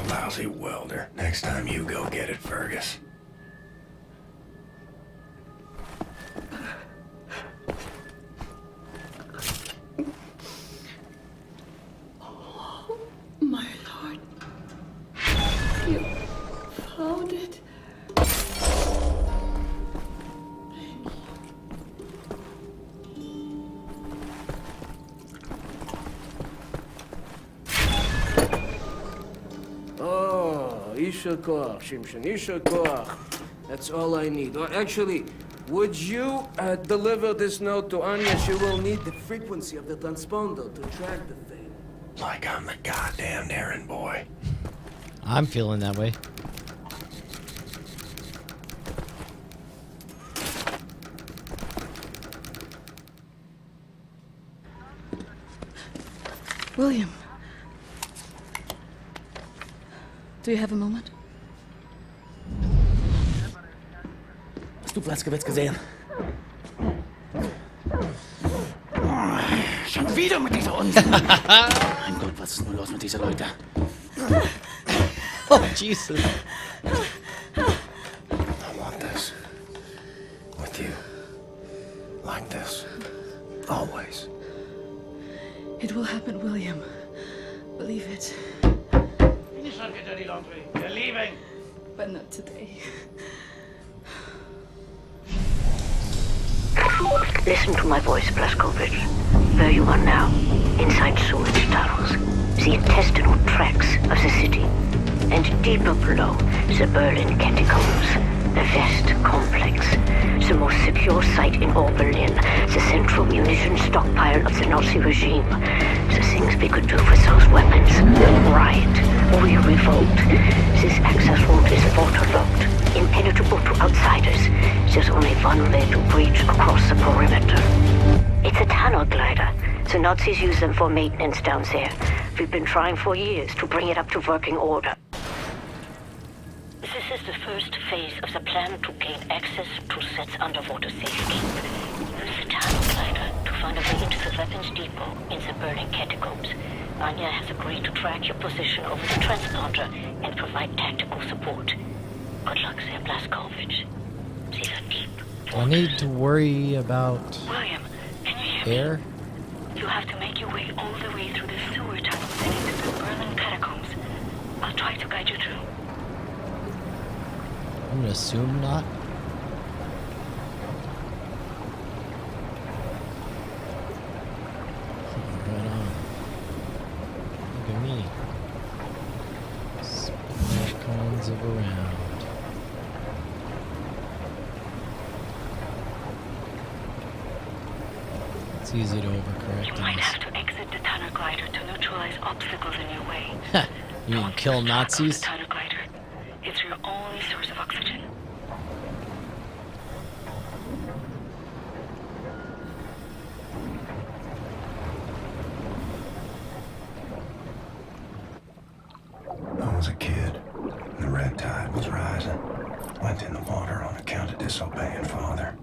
Lousy welder. Next time you go get it, Fergus. Oh, my lord. You found it. Isha Koach, Shimshon. Isha Koach. That's all I need. Or actually, would you deliver this note to Anya? She will need the frequency of the transponder to track the thing. Like I'm the goddamn errand boy. I'm feeling that way. William. Do you have a moment? Hast du Blaskowitz gesehen? Schon wieder mit dieser Unsinn. Mein Gott, was ist nur los mit diesen Leuten? Oh, Jesus. I want this. With you. Like this. Always. It will happen, William. Believe it. Finish up, get dirty laundry. We're leaving. But not today. Listen to my voice, Blazkowicz. Where you are now, inside sewage tunnels, the intestinal tracts of the city, and deeper below, the Berlin catacombs, the West Complex, the most secure site in all Berlin, the central munition stockpile Nazi regime. The things we could do with those weapons. Riot. We revolt. This access route is waterlogged, impenetrable to outsiders. There's only one way to breach across the perimeter. It's a tunnel glider. The Nazis use them for maintenance down there. We've been trying for years to bring it up to working order. This is the first phase of the plan to gain access to Set's underwater safekeep. Use the tunnel glider to find a way into the weapons depot in the Berlin catacombs. Anya has agreed to track your position over the transponder and provide tactical support. Good luck there, Blazkowicz. These are deep. Do I need to worry about William, can you hear air? me? You have to make your way all the way through the sewer tunnels and into the Berlin catacombs. I'll try to guide you through. I'm gonna assume not. Right on. Look at me. Spinning cones of around. It's easy to overcorrect. You might have to exit the tunnel glider to neutralize obstacles in your way. You mean kill Nazis? The tunnel glider. It's your only source of oxygen. I was a kid. The red tide was rising. Went in the water on account of disobeying father.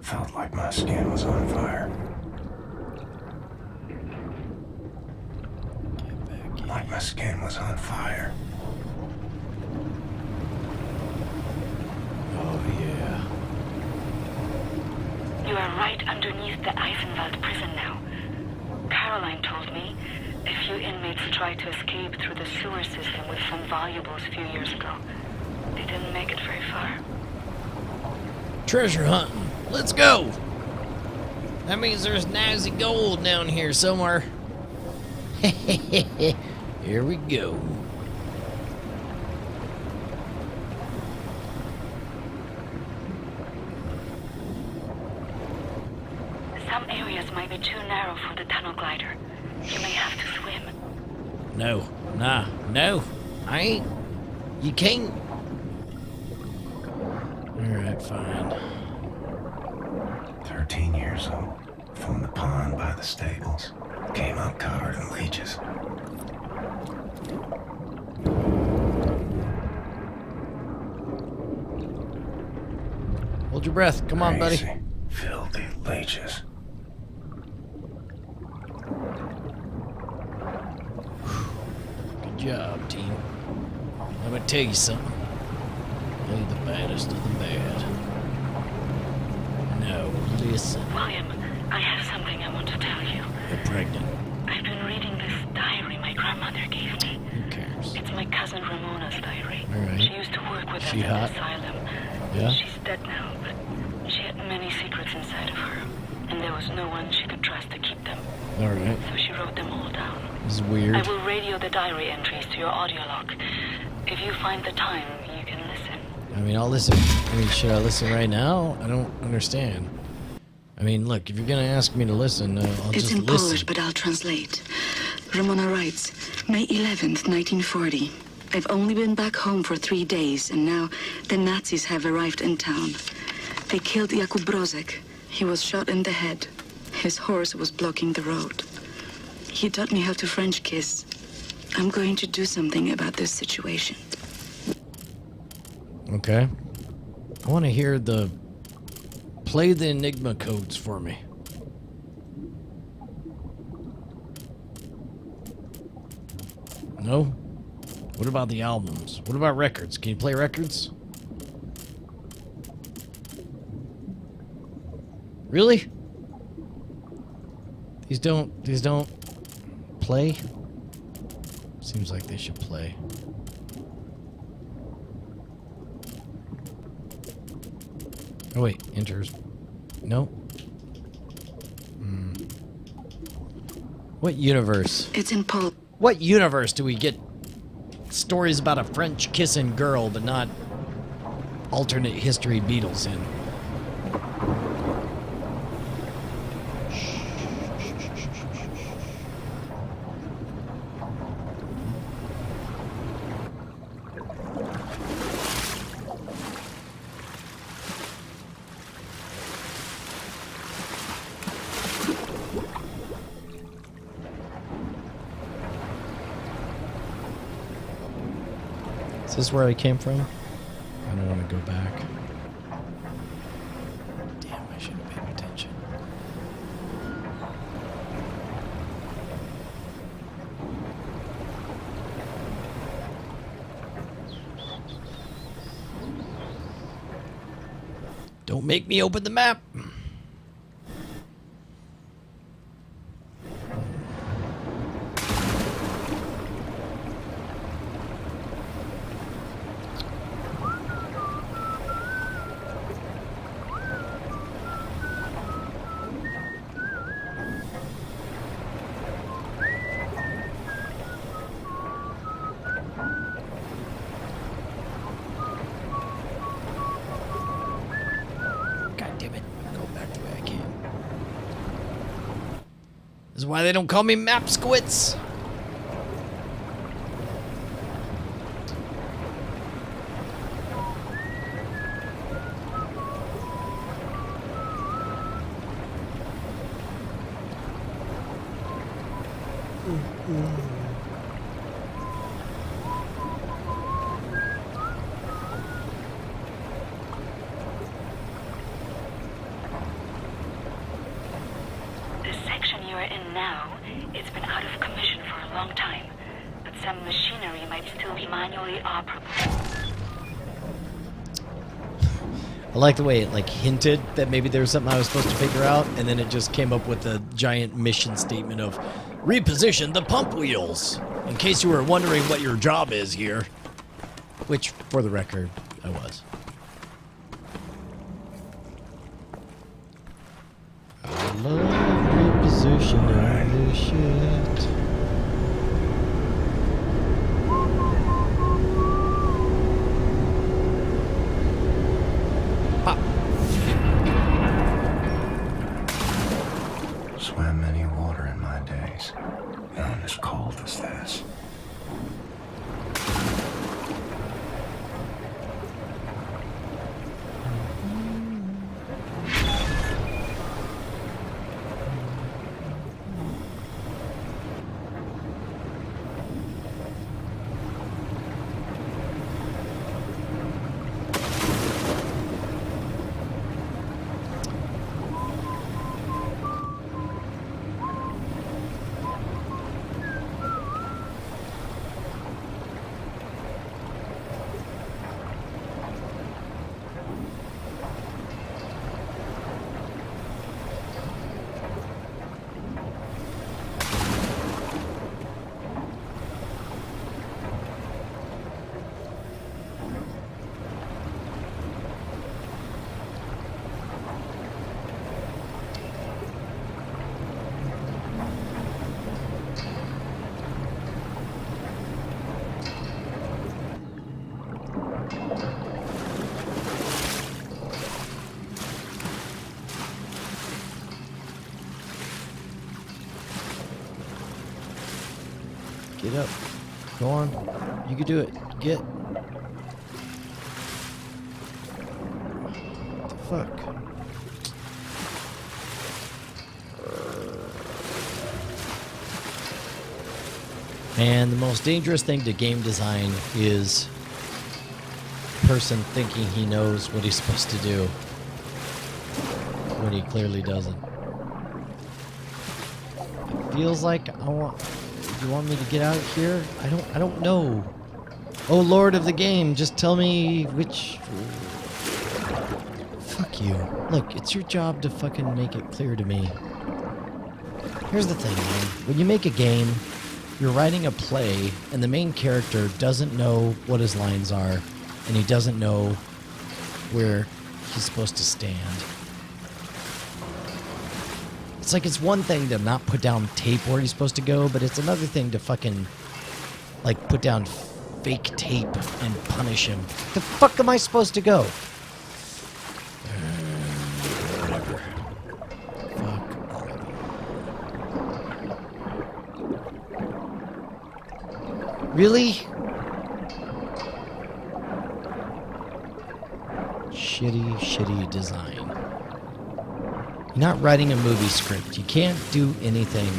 Felt like my skin was on fire. Like my skin was on fire. Oh, yeah. You are right underneath the Eisenwald prison now. Caroline told me a few inmates tried to escape through the sewer system with some valuables a few years ago. They didn't make it very far. Treasure hunting. Let's go. That means there's Nazi gold down here somewhere. Here we go. Some areas might be too narrow for the tunnel glider. You may have to swim. No. No. I ain't. You can't. Alright, fine. 13 years old. From the pond by the stables. Came out covered in leeches. Hold your breath. Come on, buddy. Crazy. Filthy leeches. Good job, team. Let me tell you something. Play the baddest of the bad. No, listen. William, I have something I want to tell you. You're pregnant. I've been reading this diary my grandmother gave me. Who cares? It's my cousin Ramona's diary. Alright. She used to work with us She at hot? the asylum. Yeah? She's dead now, but she had many secrets inside of her. And there was no one she could trust to keep them. Alright. So she wrote them all down. This is weird. I will radio the diary entries to your audio log. If you find the time, you can listen. I mean, I'll listen. I mean, should I listen right now? I don't understand. I mean, look, if you're gonna ask me to listen, I'll It's just in listen. Polish, but I'll translate. Ramona writes, May 11th, 1940. I've only been back home for 3 days, and now the Nazis have arrived in town. They killed Jakub Brozek. He was shot in the head. His horse was blocking the road. He taught me how to French kiss. I'm going to do something about this situation. Okay. I want to hear the... Play the Enigma codes for me. No? What about the albums? What about records? Can you play records? Really? These don't play? Seems like they should play. Oh wait, enters. No. What universe? It's in Paul. What universe do we get stories about a French kissing girl, but not alternate history Beatles in? Is this where I came from? I don't want to go back. Damn, I should have paid attention. Don't make me open the map. This is why they don't call me Map Squits. The section you are in now, it's been out of commission for a long time, but some machinery might still be manually operable. I like the way it like hinted that maybe there was something I was supposed to figure out, and then it just came up with a giant mission statement of reposition the pump wheels, in case you were wondering what your job is here. Which, for the record, I was. I love repositioning this shit. Swam many water in my days. None as cold as this. Get up. Go on. You can do it. Get. What the fuck? And the most dangerous thing to game design is a person thinking he knows what he's supposed to do when he clearly doesn't. It feels like you want me to get out of here? I don't know. Oh Lord of the game, just tell me which. Fuck you. Look, it's your job to fucking make it clear to me. Here's the thing, man. When you make a game, you're writing a play, and the main character doesn't know what his lines are, and he doesn't know where he's supposed to stand. It's like it's one thing to not put down tape where he's supposed to go, but it's another thing to fucking, like, put down fake tape and punish him. The fuck am I supposed to go? Whatever. Fuck. Really? Shitty design. You're not writing a movie script. You can't do anything.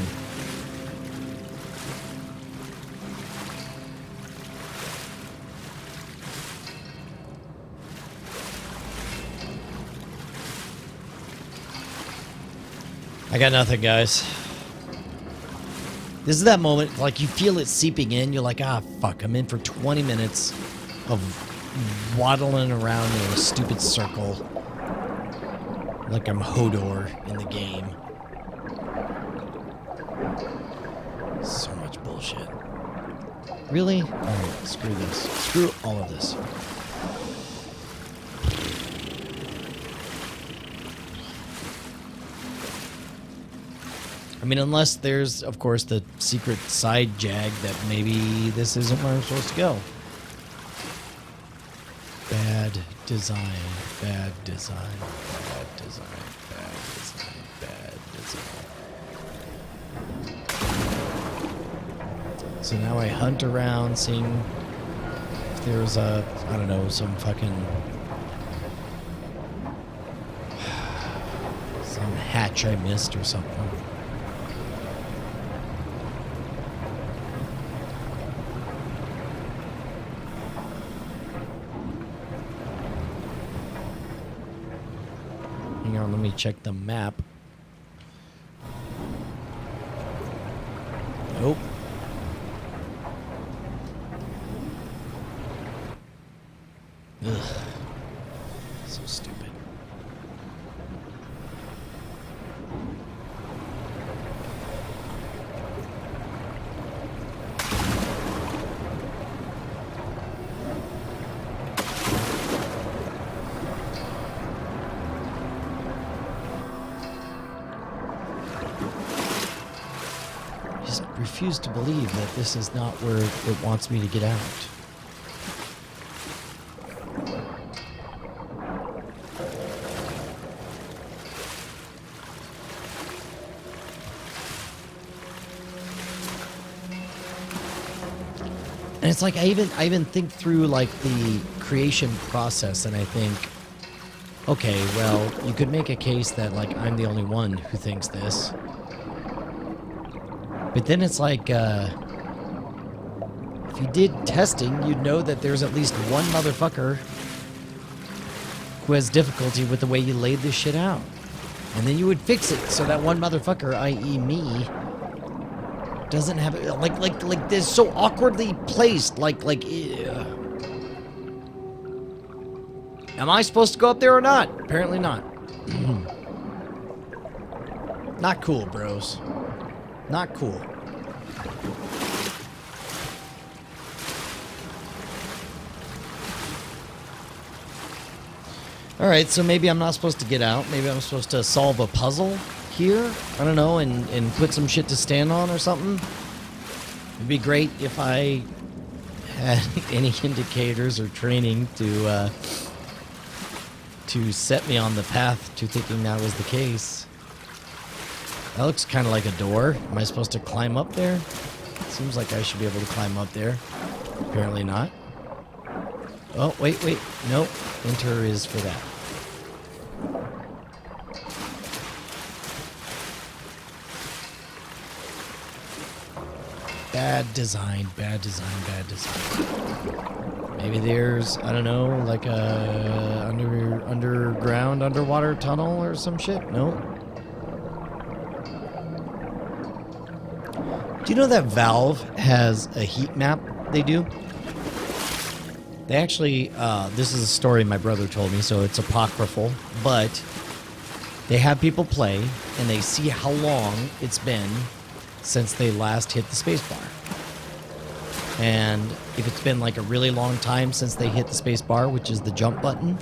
I got nothing, guys. This is that moment, like, you feel it seeping in. You're like, ah, fuck, I'm in for 20 minutes of waddling around in a stupid circle. Like I'm Hodor in the game. So much bullshit. Really? Alright, screw this. Screw all of this. I mean, unless there's, of course, the secret side jag that maybe this isn't where I'm supposed to go. Bad design, bad design, bad design, bad design, bad design. So now I hunt around, seeing if there's a, I don't know, some fucking... some hatch I missed or something. Hang on, let me check the map. Nope. Ugh. So stupid. Refuse to believe that this is not where it wants me to get out. And it's like I even think through like the creation process, and I think, okay, well, you could make a case that like I'm the only one who thinks this. But then it's like, if you did testing, you'd know that there's at least one motherfucker who has difficulty with the way you laid this shit out. And then you would fix it so that one motherfucker, i.e. me, doesn't have it, like this so awkwardly placed, ew. Am I supposed to go up there or not? Apparently not. Not cool, bros. Not cool. Alright, so maybe I'm not supposed to get out. Maybe I'm supposed to solve a puzzle here. I don't know, and put some shit to stand on or something. It'd be great if I had any indicators or training to set me on the path to thinking that was the case. That looks kind of like a door. Am I supposed to climb up there? Seems like I should be able to climb up there. Apparently not. Oh, wait. Nope. Enter is for that. Bad design, bad design, bad design. Maybe there's, I don't know, like a underground, underwater tunnel or some shit? No. Do you know that Valve has a heat map they do? They actually, this is a story my brother told me, so it's apocryphal, but they have people play, and they see how long it's been since they last hit the spacebar. And if it's been like a really long time since they hit the spacebar, which is the jump button,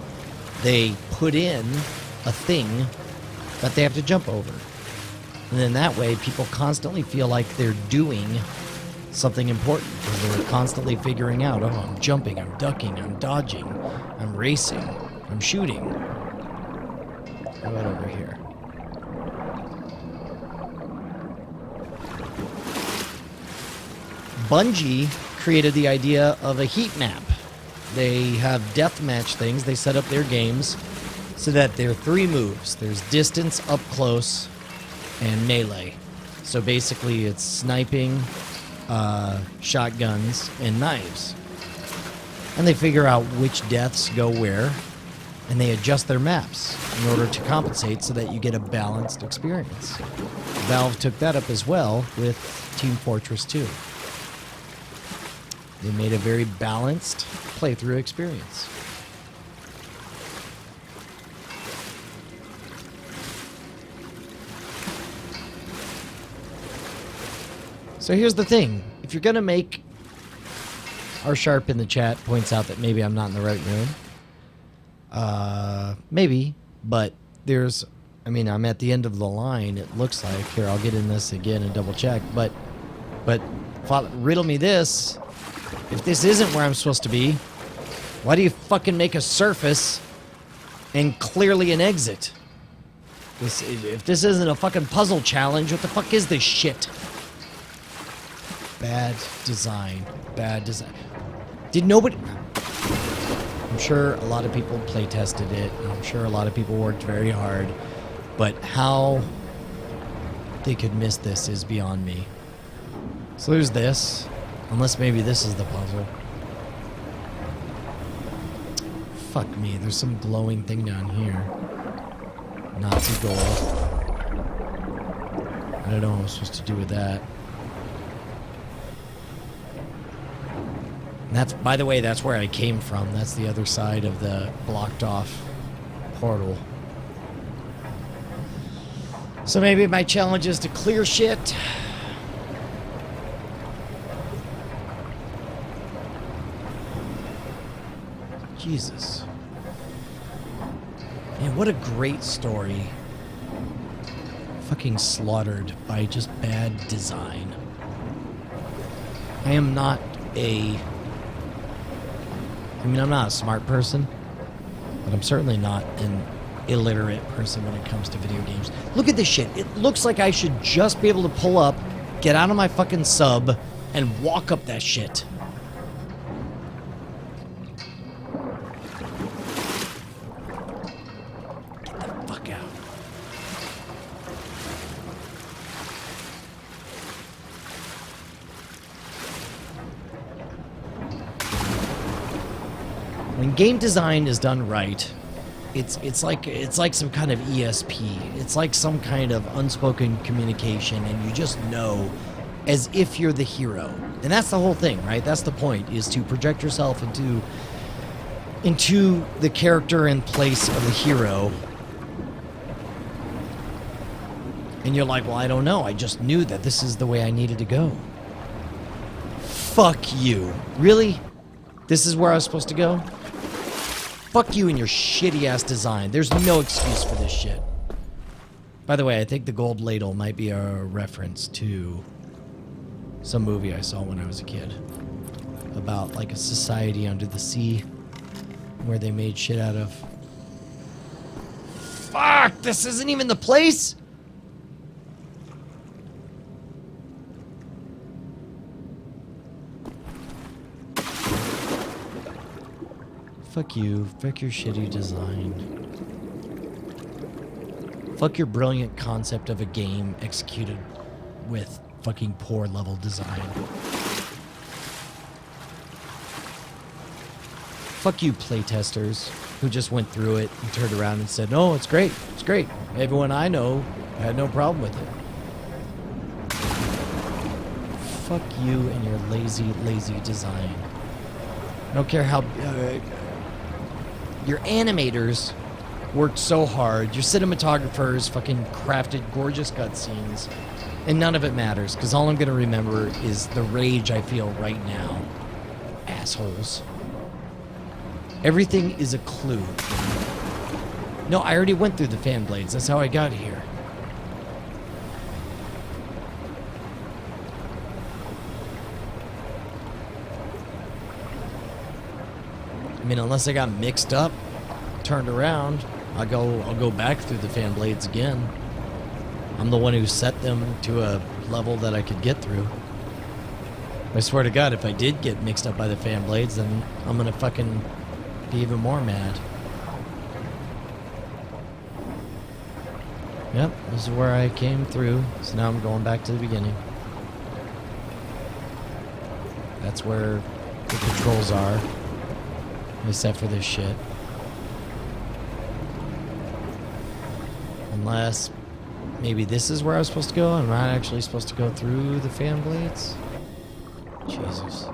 they put in a thing that they have to jump over. And then that way, people constantly feel like they're doing something important, because they're constantly figuring out, oh, I'm jumping, I'm ducking, I'm dodging, I'm racing, I'm shooting. How about over here? Bungie created the idea of a heat map. They have deathmatch things. They set up their games so that there are 3 moves. There's distance, up close, and melee. So basically it's sniping, shotguns, and knives. And they figure out which deaths go where. And they adjust their maps in order to compensate so that you get a balanced experience. Valve took that up as well with Team Fortress 2. They made a very balanced playthrough experience. So here's the thing. If you're going to make... R Sharp in the chat points out that maybe I'm not in the right room. Maybe, but there's... I mean, I'm at the end of the line, it looks like. Here, I'll get in this again and double check. But riddle me this. If this isn't where I'm supposed to be, why do you fucking make a surface and clearly an exit? If this isn't a fucking puzzle challenge, what the fuck is this shit? Bad design. Bad design. Did nobody... I'm sure a lot of people play tested it. And I'm sure a lot of people worked very hard. But how they could miss this is beyond me. So there's this. Unless maybe this is the puzzle. Fuck me. There's some glowing thing down here. Nazi gold. I don't know what I'm supposed to do with that. And that's, by the way, that's where I came from. That's the other side of the blocked off portal. So maybe my challenge is to clear shit. Jesus. Man, what a great story. Fucking slaughtered by just bad design. I am not a... I mean, I'm not a smart person, but I'm certainly not an illiterate person when it comes to video games. Look at this shit. It looks like I should just be able to pull up, get out of my fucking sub, and walk up that shit. Get the fuck out. When game design is done right, it's like some kind of ESP. It's like some kind of unspoken communication, and you just know as if you're the hero. And that's the whole thing, right? That's the point, is to project yourself into the character and place of the hero. And you're like, well, I don't know. I just knew that this is the way I needed to go. Fuck you. Really? This is where I was supposed to go? Fuck you and your shitty-ass design. There's no excuse for this shit. By the way, I think the gold ladle might be a reference to some movie I saw when I was a kid. About, like, a society under the sea where they made shit out of... Fuck! This isn't even the place! Fuck you. Fuck your shitty design. Fuck your brilliant concept of a game executed with fucking poor level design. Fuck you playtesters who just went through it and turned around and said, no, it's great. It's great. Everyone I know had no problem with it. Fuck you and your lazy, lazy design. I don't care how... your animators worked so hard. Your cinematographers fucking crafted gorgeous cutscenes. And none of it matters, because all I'm going to remember is the rage I feel right now. Assholes. Everything is a clue. No, I already went through the fan blades. That's how I got here. I mean, unless I got mixed up, turned around, I'll go back through the fan blades again. I'm the one who set them to a level that I could get through. I swear to God, if I did get mixed up by the fan blades, then I'm gonna fucking be even more mad. Yep, this is where I came through, so now I'm going back to the beginning. That's where the controls are. Except for this shit. Unless maybe this is where I was supposed to go. I'm not actually supposed to go through the fan blades. Jesus.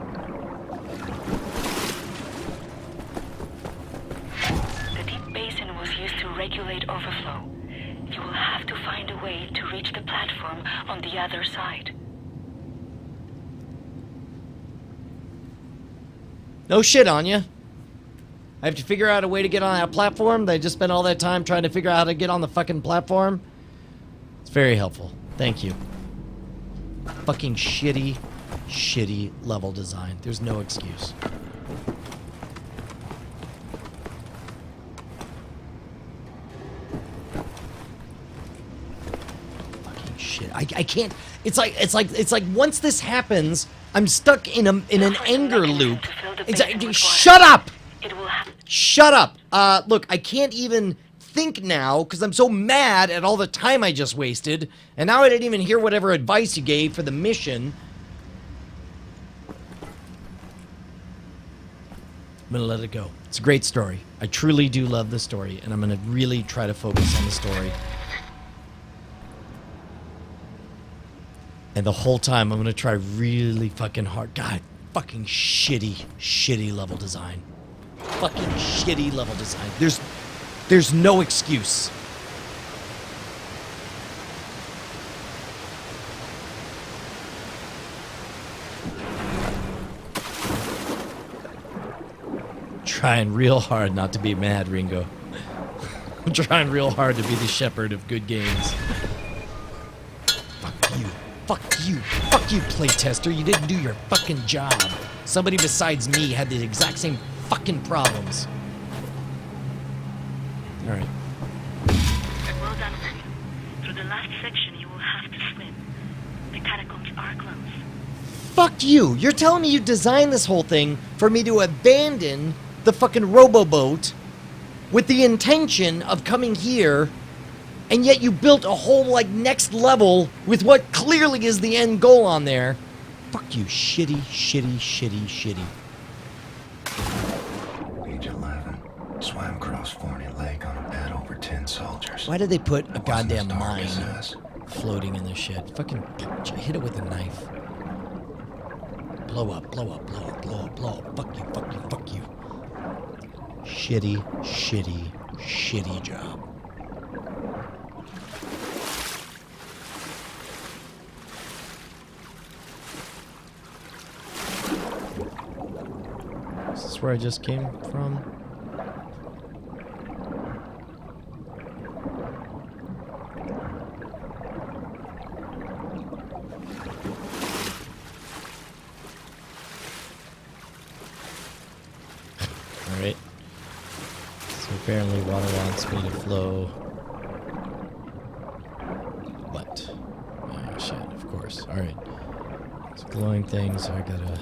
The deep basin was used to regulate overflow. You will have to find a way to reach the platform on the other side. No shit on you. I have to figure out a way to get on that platform. They just spent all that time trying to figure out how to get on the fucking platform. It's very helpful. Thank you. Fucking shitty level design. There's no excuse. Fucking shit. I can't. It's like once this happens, I'm stuck in an anger loop. It's like, shut up! Shut up! Look, I can't even think now because I'm so mad at all the time I just wasted, and now I didn't even hear whatever advice you gave for the mission. I'm gonna let it go. It's a great story. I truly do love the story, and I'm gonna really try to focus on the story. And the whole time, I'm gonna try really fucking hard. God, fucking shitty level design. Fucking shitty level design. There's no excuse. Trying real hard not to be mad, Ringo. I'm trying real hard to be the shepherd of good games. Fuck you. Fuck you. Fuck you, playtester. You didn't do your fucking job. Somebody besides me had the exact same fucking problems. Alright. Well done, Will. Through the last section, you will have to swim. The catacombs are closed. Fuck you. You're telling me you designed this whole thing for me to abandon the fucking roboboat with the intention of coming here, and yet you built a whole, like, next level with what clearly is the end goal on there. Fuck you, shitty. Age 11. Swam across Forney Lake on a bed over 10 soldiers. Why did they put a goddamn mine as this. floating in this shit? Fucking hit it with a knife. Blow up. Fuck you. Shitty job. Is this where I just came from? Alright. So apparently water wants me to flow. What? Oh shit, of course. Alright. It's a glowing thing, so I gotta...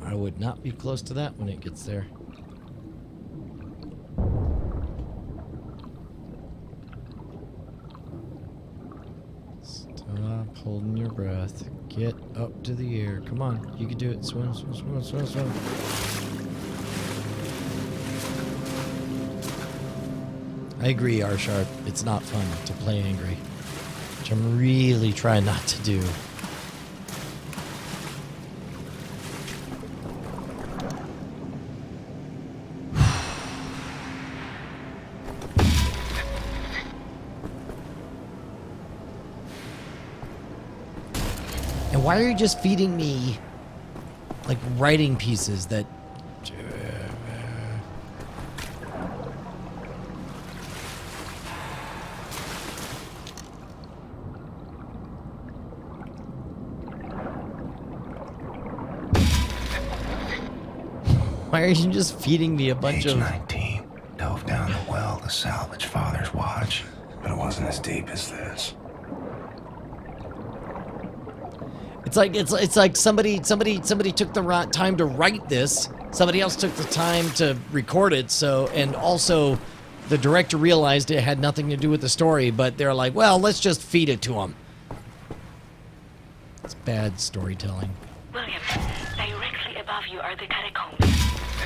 I would not be close to that when it gets there. Stop holding your breath. Get up to the air. Come on, you can do it. Swim. I agree, R-Sharp. It's not fun to play angry, which I'm really trying not to do. Why are you just feeding me, like, writing pieces that... Why are you just feeding me a bunch of... 19. Dove down the well to salvage Father's watch, but it wasn't as deep as this. It's like somebody took the time to write this. Somebody else took the time to record it. So, and also, the director realized it had nothing to do with the story. But they're like, well, let's just feed it to him. It's bad storytelling. William, they you are the catacombs.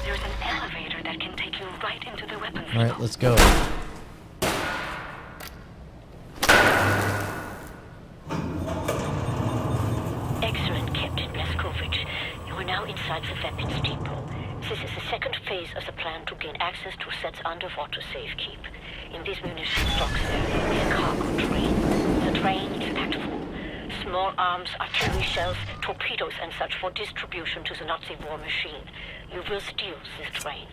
There's an elevator that can take you right into the weapons. All right, let's go. Excellent, Captain Blazkowicz. You are now inside the weapons depot. This is the second phase of the plan to gain access to Set's underwater safekeep. In this munitions stocks area is a cargo train. The train is packed full. Small arms, artillery shells, torpedoes and such for distribution to the Nazi war machine. You will steal this train.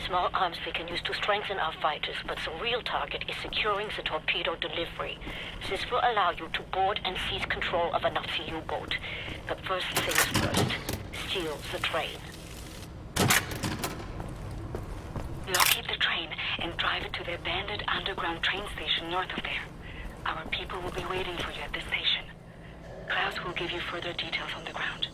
Small arms we can use to strengthen our fighters, but the real target is securing the torpedo delivery. This will allow you to board and seize control of a Nazi U-boat. But first things first, steal the train. Locate the train and drive it to the abandoned underground train station north of there. Our people will be waiting for you at the station. Klaus will give you further details on the ground.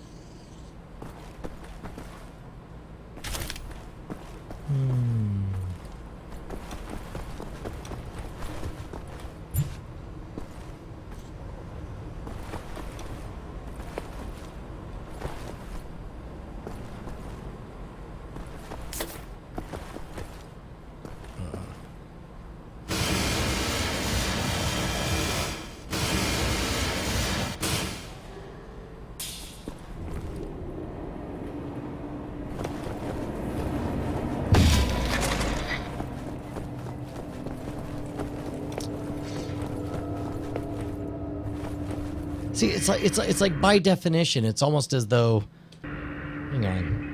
See, it's like by definition, it's almost as though. Hang on.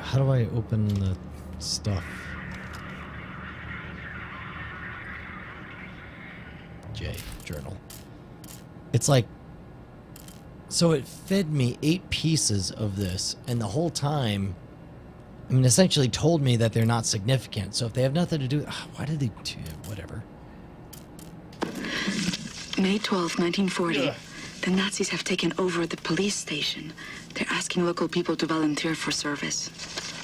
How do I open the stuff? J, journal. It's like, so it fed me 8 pieces of this, and the whole time, I mean, essentially told me that they're not significant. So if they have nothing to do, why did they do whatever? May 12, 1940. The Nazis have taken over the police station. They're asking local people to volunteer for service.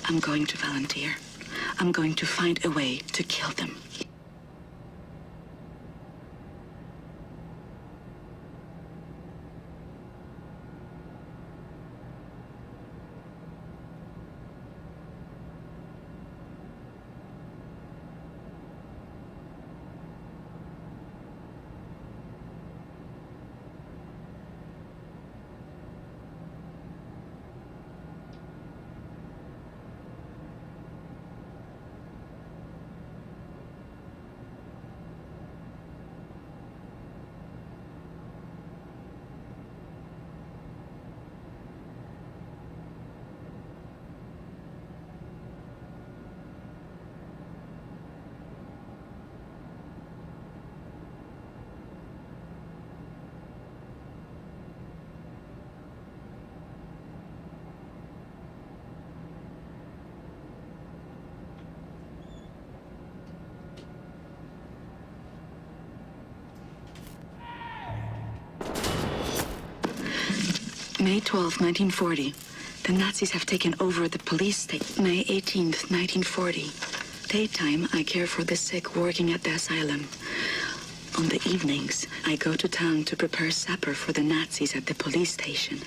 I'm going to volunteer. I'm going to find a way to kill them. May 12, 1940. The Nazis have taken over the police station. May 18th, 1940. Daytime, I care for the sick working at the asylum. On the evenings, I go to town to prepare supper for the Nazis at the police station.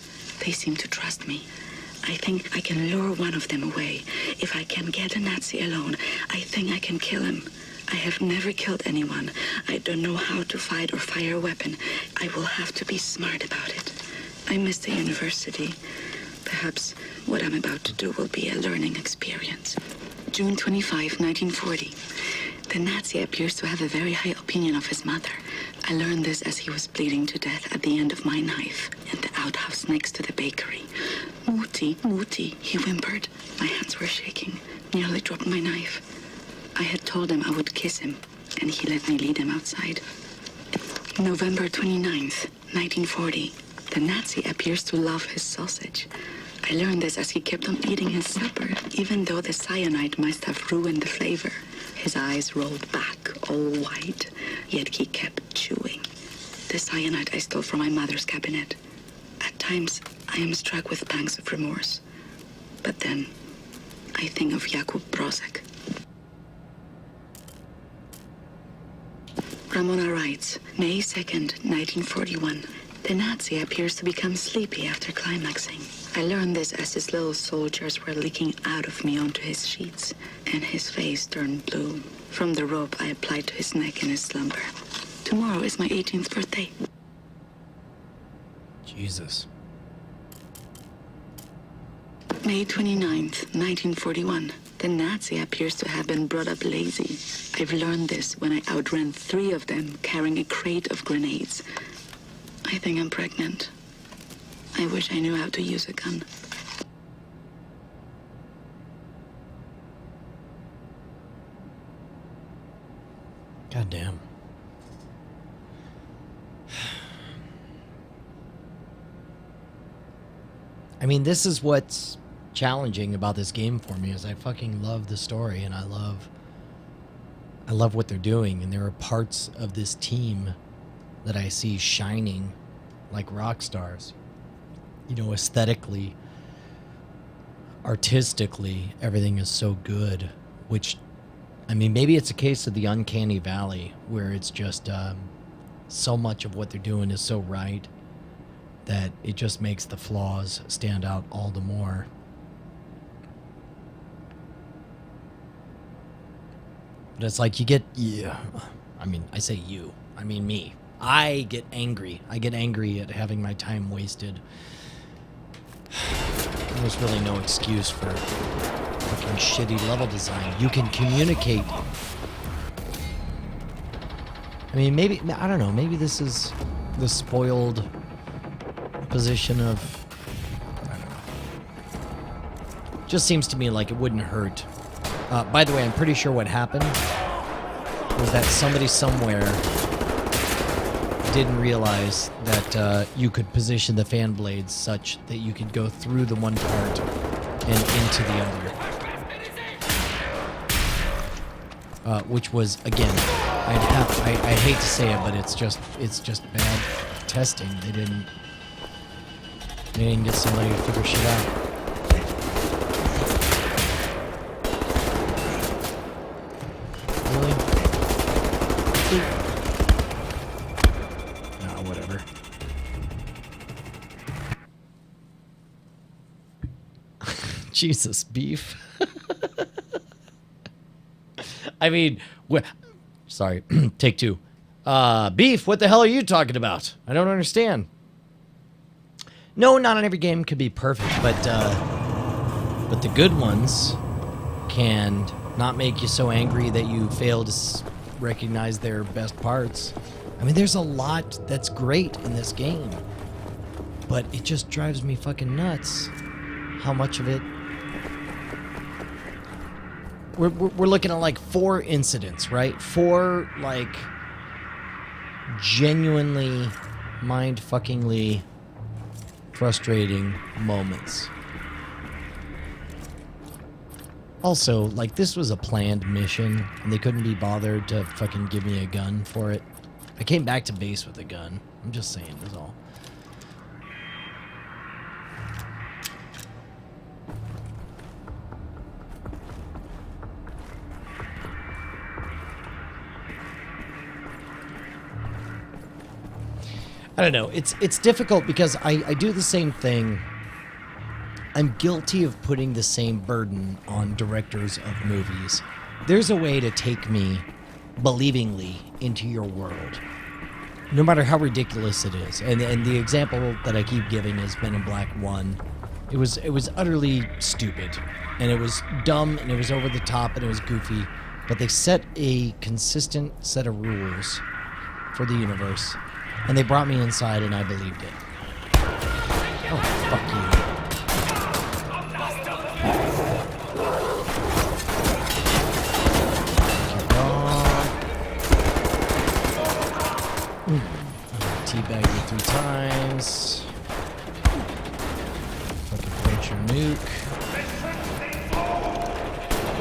They seem to trust me. I think I can lure one of them away. If I can get a Nazi alone, I think I can kill him. I have never killed anyone. I don't know how to fight or fire a weapon. I will have to be smart about it. I miss the university. Perhaps what I'm about to do will be a learning experience. June 25, 1940. The Nazi appears to have a very high opinion of his mother. I learned this as he was bleeding to death at the end of my knife in the outhouse next to the bakery. Mutti, Mutti, he whimpered. My hands were shaking, nearly dropped my knife. I had told him I would kiss him, and he let me lead him outside. November 29th, 1940. The Nazi appears to love his sausage. I learned this as he kept on eating his supper, even though the cyanide must have ruined the flavor. His eyes rolled back, all white, yet he kept chewing. The cyanide I stole from my mother's cabinet. At times, I am struck with pangs of remorse. But then, I think of Jakub Brozek. Ramona writes, May 2nd, 1941. The Nazi appears to become sleepy after climaxing. I learned this as his little soldiers were leaking out of me onto his sheets, and his face turned blue from the rope I applied to his neck in his slumber. Tomorrow is my 18th birthday. Jesus. May 29th, 1941. The Nazi appears to have been brought up lazy. I've learned this when I outran 3 of them carrying a crate of grenades. I think I'm pregnant. I wish I knew how to use a gun. God damn. I mean, this is what's challenging about this game for me, is I fucking love the story, and I love what they're doing, and there are parts of this team that I see shining like rock stars. You know, aesthetically, artistically, everything is so good, which, I mean, maybe it's a case of the uncanny valley, where it's just so much of what they're doing is so right that it just makes the flaws stand out all the more. But it's like you get, yeah, I mean, I say you, I mean me. I get angry. I get angry at having my time wasted. There's really no excuse for fucking shitty level design. You can communicate. I mean, maybe, I don't know, maybe this is the spoiled position of, I don't know. Just seems to me like it wouldn't hurt. By the way, I'm pretty sure what happened was that somebody somewhere didn't realize that you could position the fan blades such that you could go through the one part and into the other. Which was, again, I hate to say it, but it's just bad testing. They didn't get somebody to figure shit out. Really? Nah, whatever. Jesus, beef. I mean, sorry, take 2. Beef, what the hell are you talking about? I don't understand. No, not on every game could be perfect, but the good ones can not make you so angry that you fail to recognize their best parts. I mean, there's a lot that's great in this game, but it just drives me fucking nuts how much of it. We're looking at like 4 incidents, right? 4 like genuinely mind-fuckingly frustrating moments. Also, like, this was a planned mission, and they couldn't be bothered to fucking give me a gun for it. I came back to base with a gun. I'm just saying, that's all. I don't know. It's difficult because I do the same thing. I'm guilty of putting the same burden on directors of movies. There's a way to take me believingly into your world, no matter how ridiculous it is. And the example that I keep giving is Men in Black 1. It was utterly stupid, and it was dumb, and it was over the top, and it was goofy. But they set a consistent set of rules for the universe. And they brought me inside, and I believed it. Oh, fuck you. Teabag you 3 times. Fucking punch your nuke.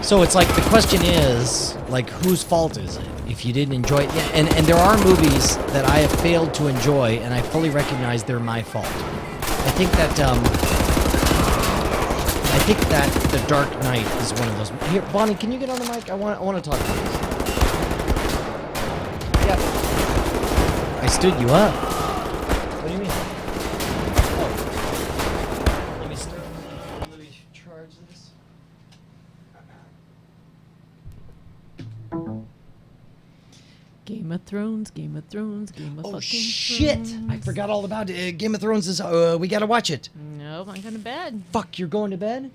So it's like, the question is, like, whose fault is it if you didn't enjoy it? Yeah, and there are movies that I have failed to enjoy, and I fully recognize they're my fault. I think that The Dark Knight is one of those. Here, Bonnie, can you get on the mic? I want to talk about this. Yeah. I stood you up. What do you mean? Game of Thrones, Game of Thrones, Game of fucking shit! Thrones. I forgot all about it. Game of Thrones is. We gotta watch it. Nope, I'm going to bed. Fuck, you're going to bed?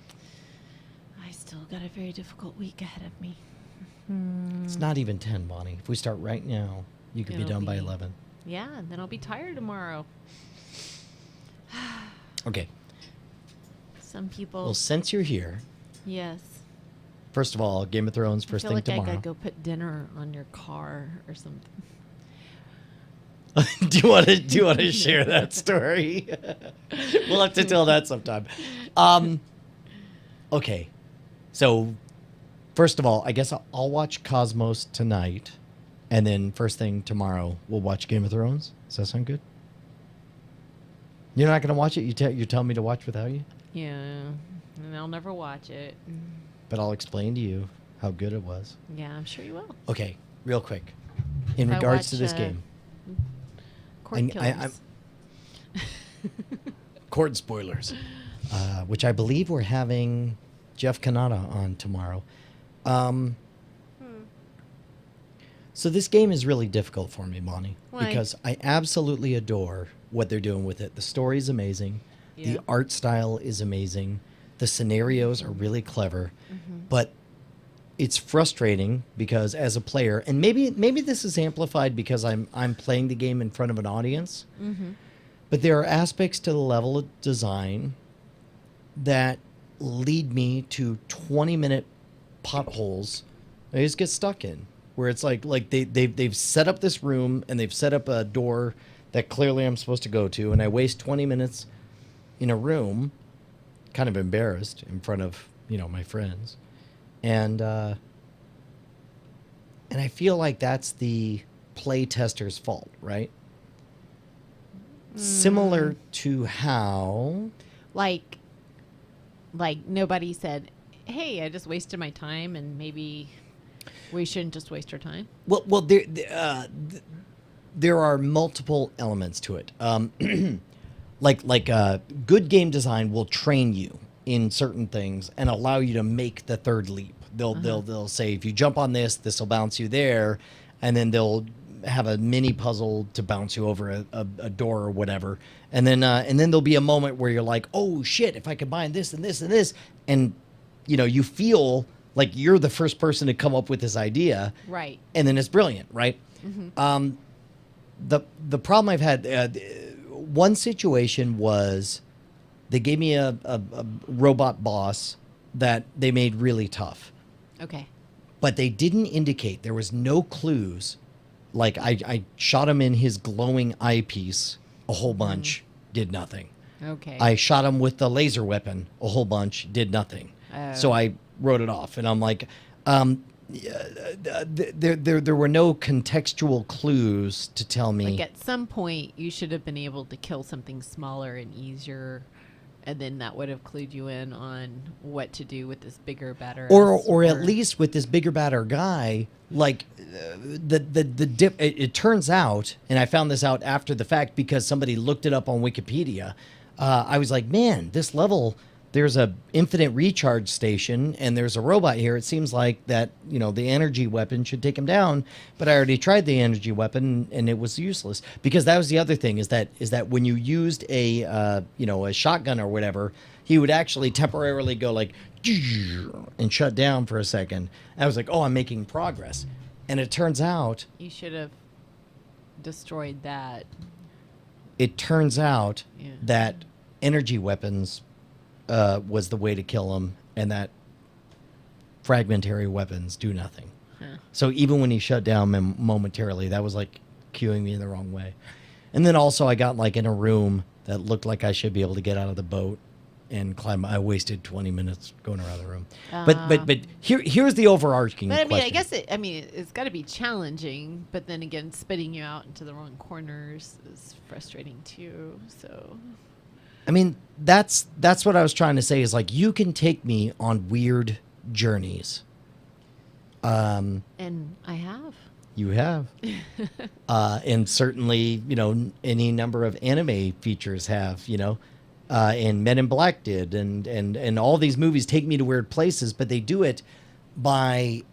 I still got a very difficult week ahead of me. It's not even 10, Bonnie. If we start right now, you could be It'll done by be- 11. Yeah, and then I'll be tired tomorrow. Okay. Some people. Well, since you're here, Yes. first of all, Game of Thrones first I thing feel like I tomorrow. gotta go put dinner on your car or something. Do you want to share that story? We'll have to tell that sometime. Okay. So, first of all, I guess I'll watch Cosmos tonight, and then first thing tomorrow we'll watch Game of Thrones. Does that sound good? You're not gonna watch it. You're telling me to watch without you, Yeah, and I'll never watch it. but I'll explain to you how good it was. Yeah, I'm sure you will. Okay, real quick. In If I regards to watch, this game, Court Killers. court spoilers, which I believe we're having Jeff Kanata on tomorrow. So this game is really difficult for me, Bonnie, Why? because I absolutely adore what they're doing with it. The story's amazing. Yeah. The art style is amazing. The scenarios are really clever, but it's frustrating because as a player, and maybe this is amplified because I'm playing the game in front of an audience, but there are aspects to the level of design that lead me to 20-minute potholes I just get stuck in, where it's like they've set up this room and they've set up a door that clearly I'm supposed to go to, and I waste 20 minutes in a room, kind of embarrassed in front of my friends, and I feel like that's the play tester's fault, right? Similar to how, Like nobody said, "Hey, I just wasted my time," and maybe we shouldn't just waste our time. well, there are multiple elements to it. Good game design will train you in certain things and allow you to make the third leap. They'll say, if you jump on this will bounce you there, and then they'll have a mini puzzle to bounce you over a door or whatever, and then there'll be a moment where you're like, oh shit, if I combine this and this and this, and you feel like you're the first person to come up with this idea, Right. and then it's brilliant, right? The problem I've had, one situation was they gave me a robot boss that they made really tough. Okay. But they didn't indicate, there was no clues. Like I shot him in his glowing eyepiece a whole bunch, did nothing. Okay. I shot him with the laser weapon a whole bunch, did nothing. So I wrote it off, and I'm like, there were no contextual clues to tell me. Like at some point, you should have been able to kill something smaller and easier, and then that would have clued you in on what to do with this bigger, badder. or at least with this bigger, badder guy. Like it turns out, and I found this out after the fact because somebody looked it up on Wikipedia. I was like, man, this level, there's a infinite recharge station and there's a robot here. It seems like that, the energy weapon should take him down, but I already tried the energy weapon and it was useless, because that was the other thing is that when you used a shotgun or whatever, he would actually temporarily go like and shut down for a second. I was like, oh, I'm making progress. And it turns out You should have destroyed that. It turns out Yeah. that energy weapons was the way to kill him, and that fragmentary weapons do nothing. Huh. So even when he shut down momentarily, that was like cueing me in the wrong way. And then also I got like in a room that looked like I should be able to get out of the boat and climb. I wasted 20 minutes going around the room. But here's the overarching But I mean, question. I guess it's got to be challenging. But then again, spitting you out into the wrong corners is frustrating too. So. I mean, that's what I was trying to say is like, you can take me on weird journeys. And I have. You have. And certainly, any number of anime features have, and Men in Black did, and all these movies take me to weird places, but they do it by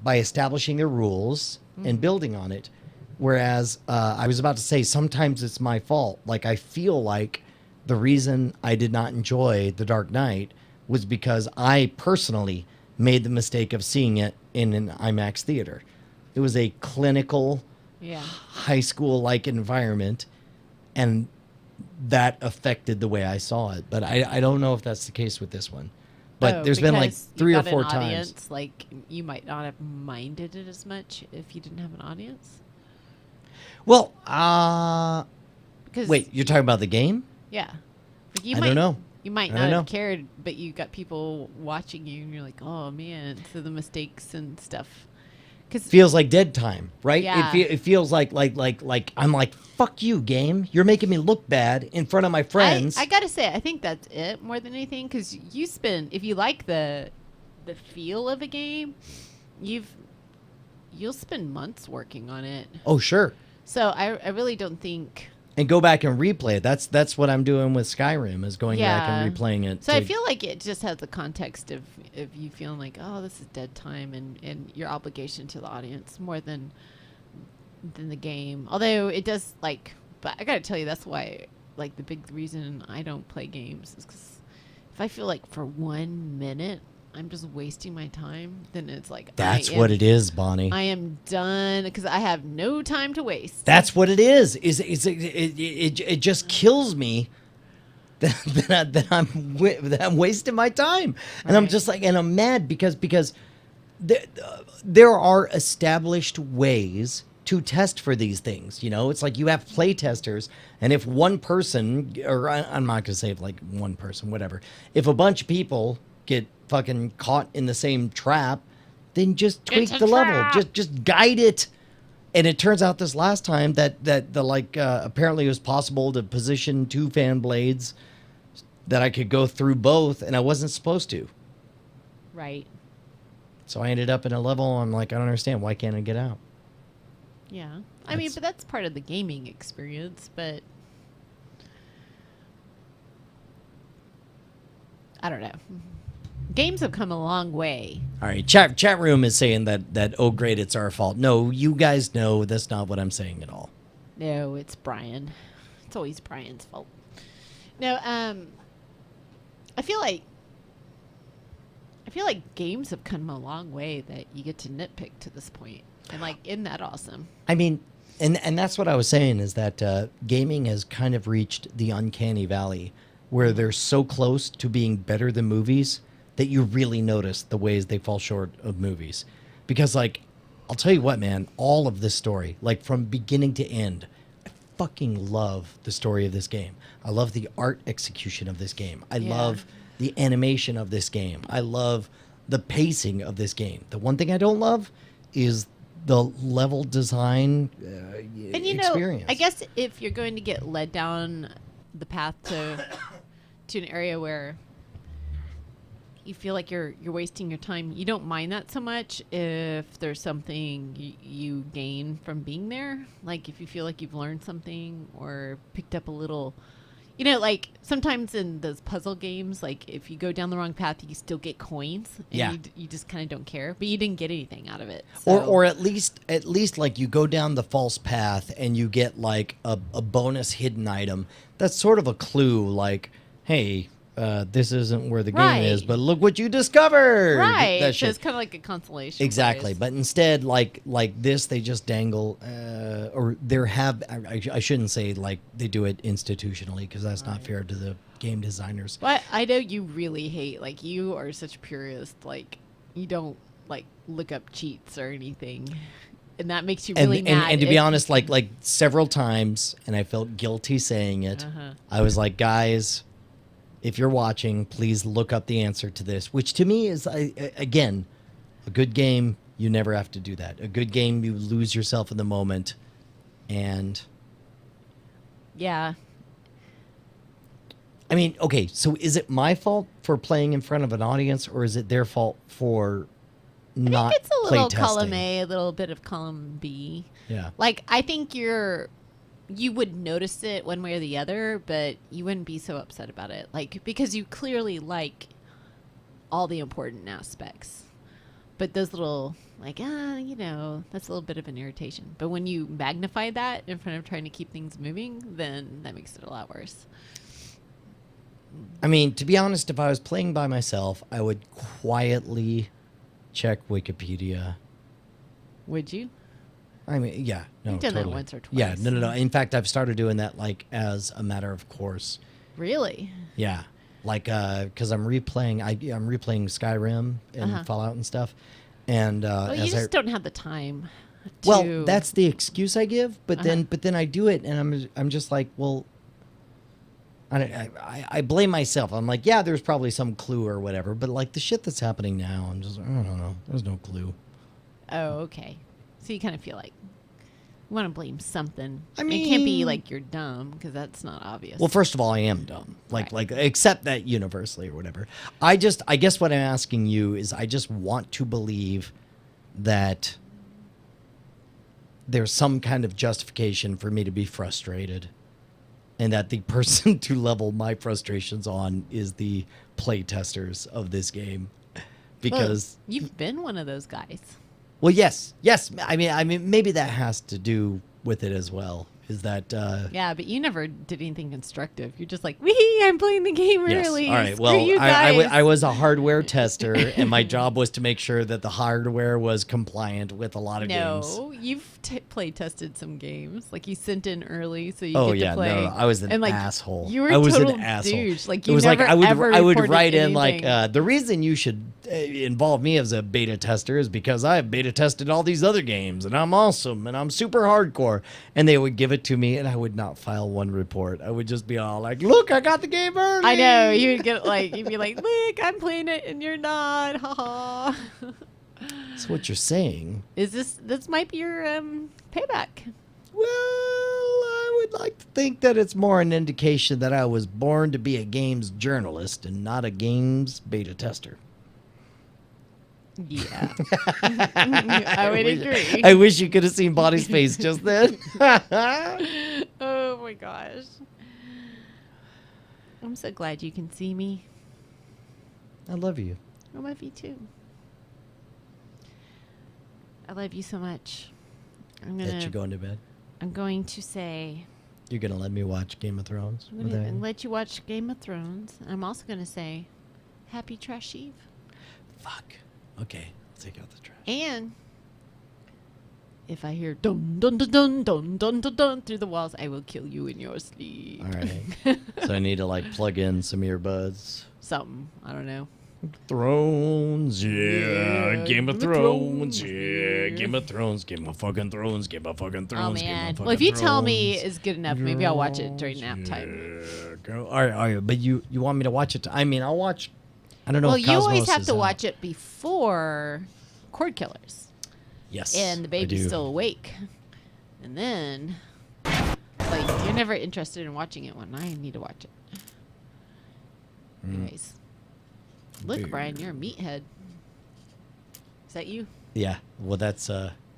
establishing their rules and building on it. Whereas I was about to say sometimes it's my fault. Like I feel like the reason I did not enjoy The Dark Knight was because I personally made the mistake of seeing it in an IMAX theater. It was a clinical, high school like environment, and that affected the way I saw it. But I don't know if that's the case with this one. But there's been like because 3 you've or got 4 an times. audience, like you might not have minded it as much if you didn't have an audience. Well, Because wait, you're talking about the game? Yeah. Like you I might, don't know. You might I not don't have know. cared, but you got people watching you, and you're like, oh man, so the mistakes and stuff. Cause Feels like dead time, right? Yeah. It feels like I'm like, fuck you, game. You're making me look bad in front of my friends. I gotta say, I think that's it more than anything, because you spend, if you like the feel of a game, you'll spend months working on it. Oh, sure. So I really don't think. And go back and replay it. That's what I'm doing with Skyrim, is going back and replaying it. So I feel like it just has the context of you feeling like, oh, this is dead time, and your obligation to the audience more than the game. Although it does, like, but I gotta tell you, that's why, like, the big reason I don't play games is because if I feel like for 1 minute I'm just wasting my time, then it's like that's what it is, Bonnie. I am done because I have no time to waste. That's what it is. It just kills me that I'm wasting my time, and I'm just like, and I'm mad because there are established ways to test for these things. You know, it's like you have play testers, and if one person, or I'm not gonna say like one person, whatever, if a bunch of people get fucking caught in the same trap, then just tweak the level, just guide it. And it turns out this last time that the like apparently it was possible to position 2 fan blades, that I could go through both, and I wasn't supposed to. Right. So I ended up in a level, I'm like, I don't understand, why can't I get out? Yeah. I mean, but that's part of the gaming experience, but I don't know. Games have come a long way. All right, chat room is saying that oh great, it's our fault. No, you guys know that's not what I'm saying at all. No, it's Brian. It's always Brian's fault. No, I feel like games have come a long way that you get to nitpick to this point. And like, isn't that awesome? I mean, and that's what I was saying, is that gaming has kind of reached the uncanny valley where they're so close to being better than movies that you really notice the ways they fall short of movies. Because, like, I'll tell you what, man, all of this story, like from beginning to end, I fucking love the story of this game. I love the art execution of this game. I love the animation of this game. I love the pacing of this game. The one thing I don't love is the level design and you experience. know, I guess if you're going to get led down the path to an area where you feel like you're wasting your time, you don't mind that so much if there's something you gain from being there. Like if you feel like you've learned something or picked up a little, you know, like sometimes in those puzzle games, like if you go down the wrong path, you still get coins. And you just kind of don't care, but you didn't get anything out of it. So. Or at least like you go down the false path and you get like a bonus hidden item. That's sort of a clue, like, hey, this isn't where the game is, but look what you discovered. Right. That So shit. it's kind of like a consolation. Exactly. prize. But instead, like this, they just dangle, or there have, I shouldn't say like they do it institutionally, because that's not fair to the game designers. But I know you really hate, like, you are such a purist, like, you don't, like, look up cheats or anything. And that makes you really mad. And to be honest, like several times, and I felt guilty saying it, I was like, guys, if you're watching, please look up the answer to this, which to me is, again, a good game, you never have to do that. A good game, you lose yourself in the moment, and... Yeah. I mean, okay, so is it my fault for playing in front of an audience, or is it their fault for not I think it's a little playtesting? column A, a little bit of column B. Yeah. Like, I think you would notice it one way or the other, but you wouldn't be so upset about it. Like, because you clearly like all the important aspects. But those little, like, that's a little bit of an irritation. But when you magnify that in front of trying to keep things moving, then that makes it a lot worse. I mean, to be honest, if I was playing by myself, I would quietly check Wikipedia. Would you? I mean, yeah. No, You've done that totally. once or twice. Yeah, no. In fact, I've started doing that, like, as a matter of course. Really? Yeah. Like, because I'm replaying Skyrim and Fallout and stuff. And well, you just don't have the time to... Well, that's the excuse I give, but then I do it, and I'm just like, well... I blame myself. I'm like, yeah, there's probably some clue or whatever, but like the shit that's happening now, I'm just, I don't know. There's no clue. Oh, okay. So you kind of feel like you want to blame something. I mean, it can't be like you're dumb because that's not obvious. Well, first of all, I am dumb. Like except that universally or whatever. I guess what I'm asking you is I just want to believe that there's some kind of justification for me to be frustrated. And that the person to level my frustrations on is the play testers of this game, because you've been one of those guys. Well, yes. I mean, maybe that has to do with it as well. Is that? Yeah, but you never did anything constructive. You're just like, wee, I'm playing the game early. All right. Screw Well, you guys. I was a hardware tester, and my job was to make sure that the hardware was compliant with a lot of games. No, you've play tested some games. Like you sent in early, so you get to yeah, play. No, I was an like, asshole. You were I was total an asshole. douche. Like it you was never like ever I would reported write anything. in like the reason you should involve me as a beta tester is because I have beta tested all these other games and I'm awesome and I'm super hardcore. And they would give it to me and I would not file one report. I would just be all like, "Look, I got the game early." I know you would get like you'd be like, "Look, I'm playing it and you're not." Ha ha. That's what you're saying. Is this might be your payback? Well, I would like to think that it's more an indication that I was born to be a games journalist and not a games beta tester. Yeah. I would agree. I wish you could have seen Bonnie's face just then. Oh my gosh. I'm so glad you can see me. I love you. I love you too. I love you so much. That you're going to bed? I'm going to say... You're going to let me watch Game of Thrones? I'm going to let you watch Game of Thrones. I'm also going to say, Happy Trash Eve. Fuck. Okay, I'll take out the trash. And if I hear dun dun dun dun dun dun dun dun through the walls, I will kill you in your sleep. All right. So I need to like plug in some earbuds. Something. I don't know. Thrones, yeah. Game of Thrones, yeah. Game of Thrones, Game of fucking Thrones, Game of fucking Thrones. Oh man. Game of Well, if you Thrones. tell me it's good enough, maybe I'll watch it during nap time. All right. But you want me to watch it? I mean, I'll watch. I don't know. Well, if you Cosmos always have is to out. watch it before Cord Killers. Yes. And the baby's do. still awake. And then, like, you're never interested in watching it when I need to watch it. Anyways. Look, Brian, you're a meathead. Is that you? Yeah. Well, that's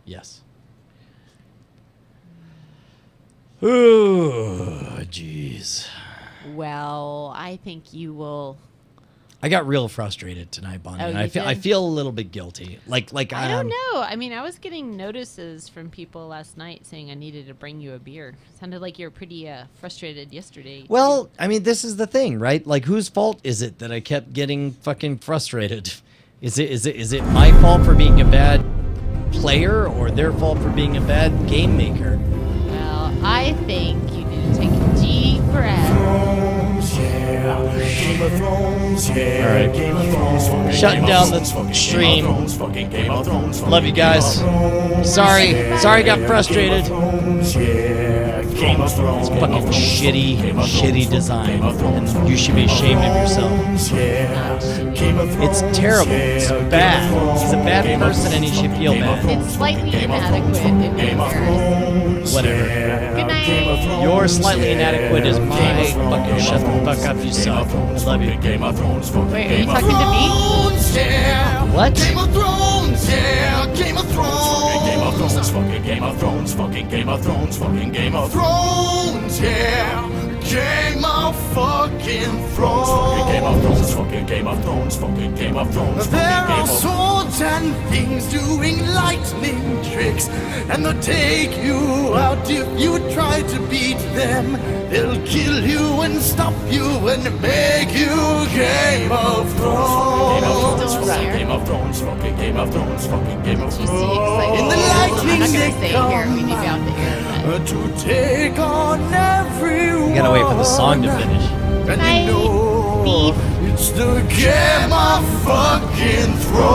yes. Oh, jeez. Well, I think you will. I got real frustrated tonight, Bonnie. Oh, and you I did? feel a little bit guilty. Like I don't know. I mean, I was getting notices from people last night saying I needed to bring you a beer. Sounded like you were pretty frustrated yesterday. Well, I mean, this is the thing, right? Like, whose fault is it that I kept getting fucking frustrated? Is it my fault for being a bad player or their fault for being a bad game maker? Well, I think you need to take a deep breath. Game of Thrones, yeah. All right. Game of Thrones, Shutting down the stream. Love you guys. Sorry I got frustrated. It's fucking shitty design. And you should be ashamed of yourself. It's terrible. It's bad. He's a bad person and he should feel bad. It's slightly inadequate in comparison. Whatever. Good night. Your slightly inadequate is my fucking shut the fuck up, you suck. I love you. Wait, are you talking to me? What? Game of Thrones, yeah. Game of Thrones. Thrones, fucking Game of Thrones, fucking Game of Thrones, fucking Game of Thrones, yeah. Game of fucking Thrones, fucking Game of Thrones, fucking Game of Thrones, fucking Game of Thrones. There are swords and things doing lightning tricks, and they'll take you out if you try to beat them. They'll kill you and stop you and make you Game of Thrones. Game of Thrones, fucking Game of Thrones, fucking Game of Thrones. In the lightning they come to take on everyone. You gotta wait for the song to finish. And you know it's the Game of fucking Thrones.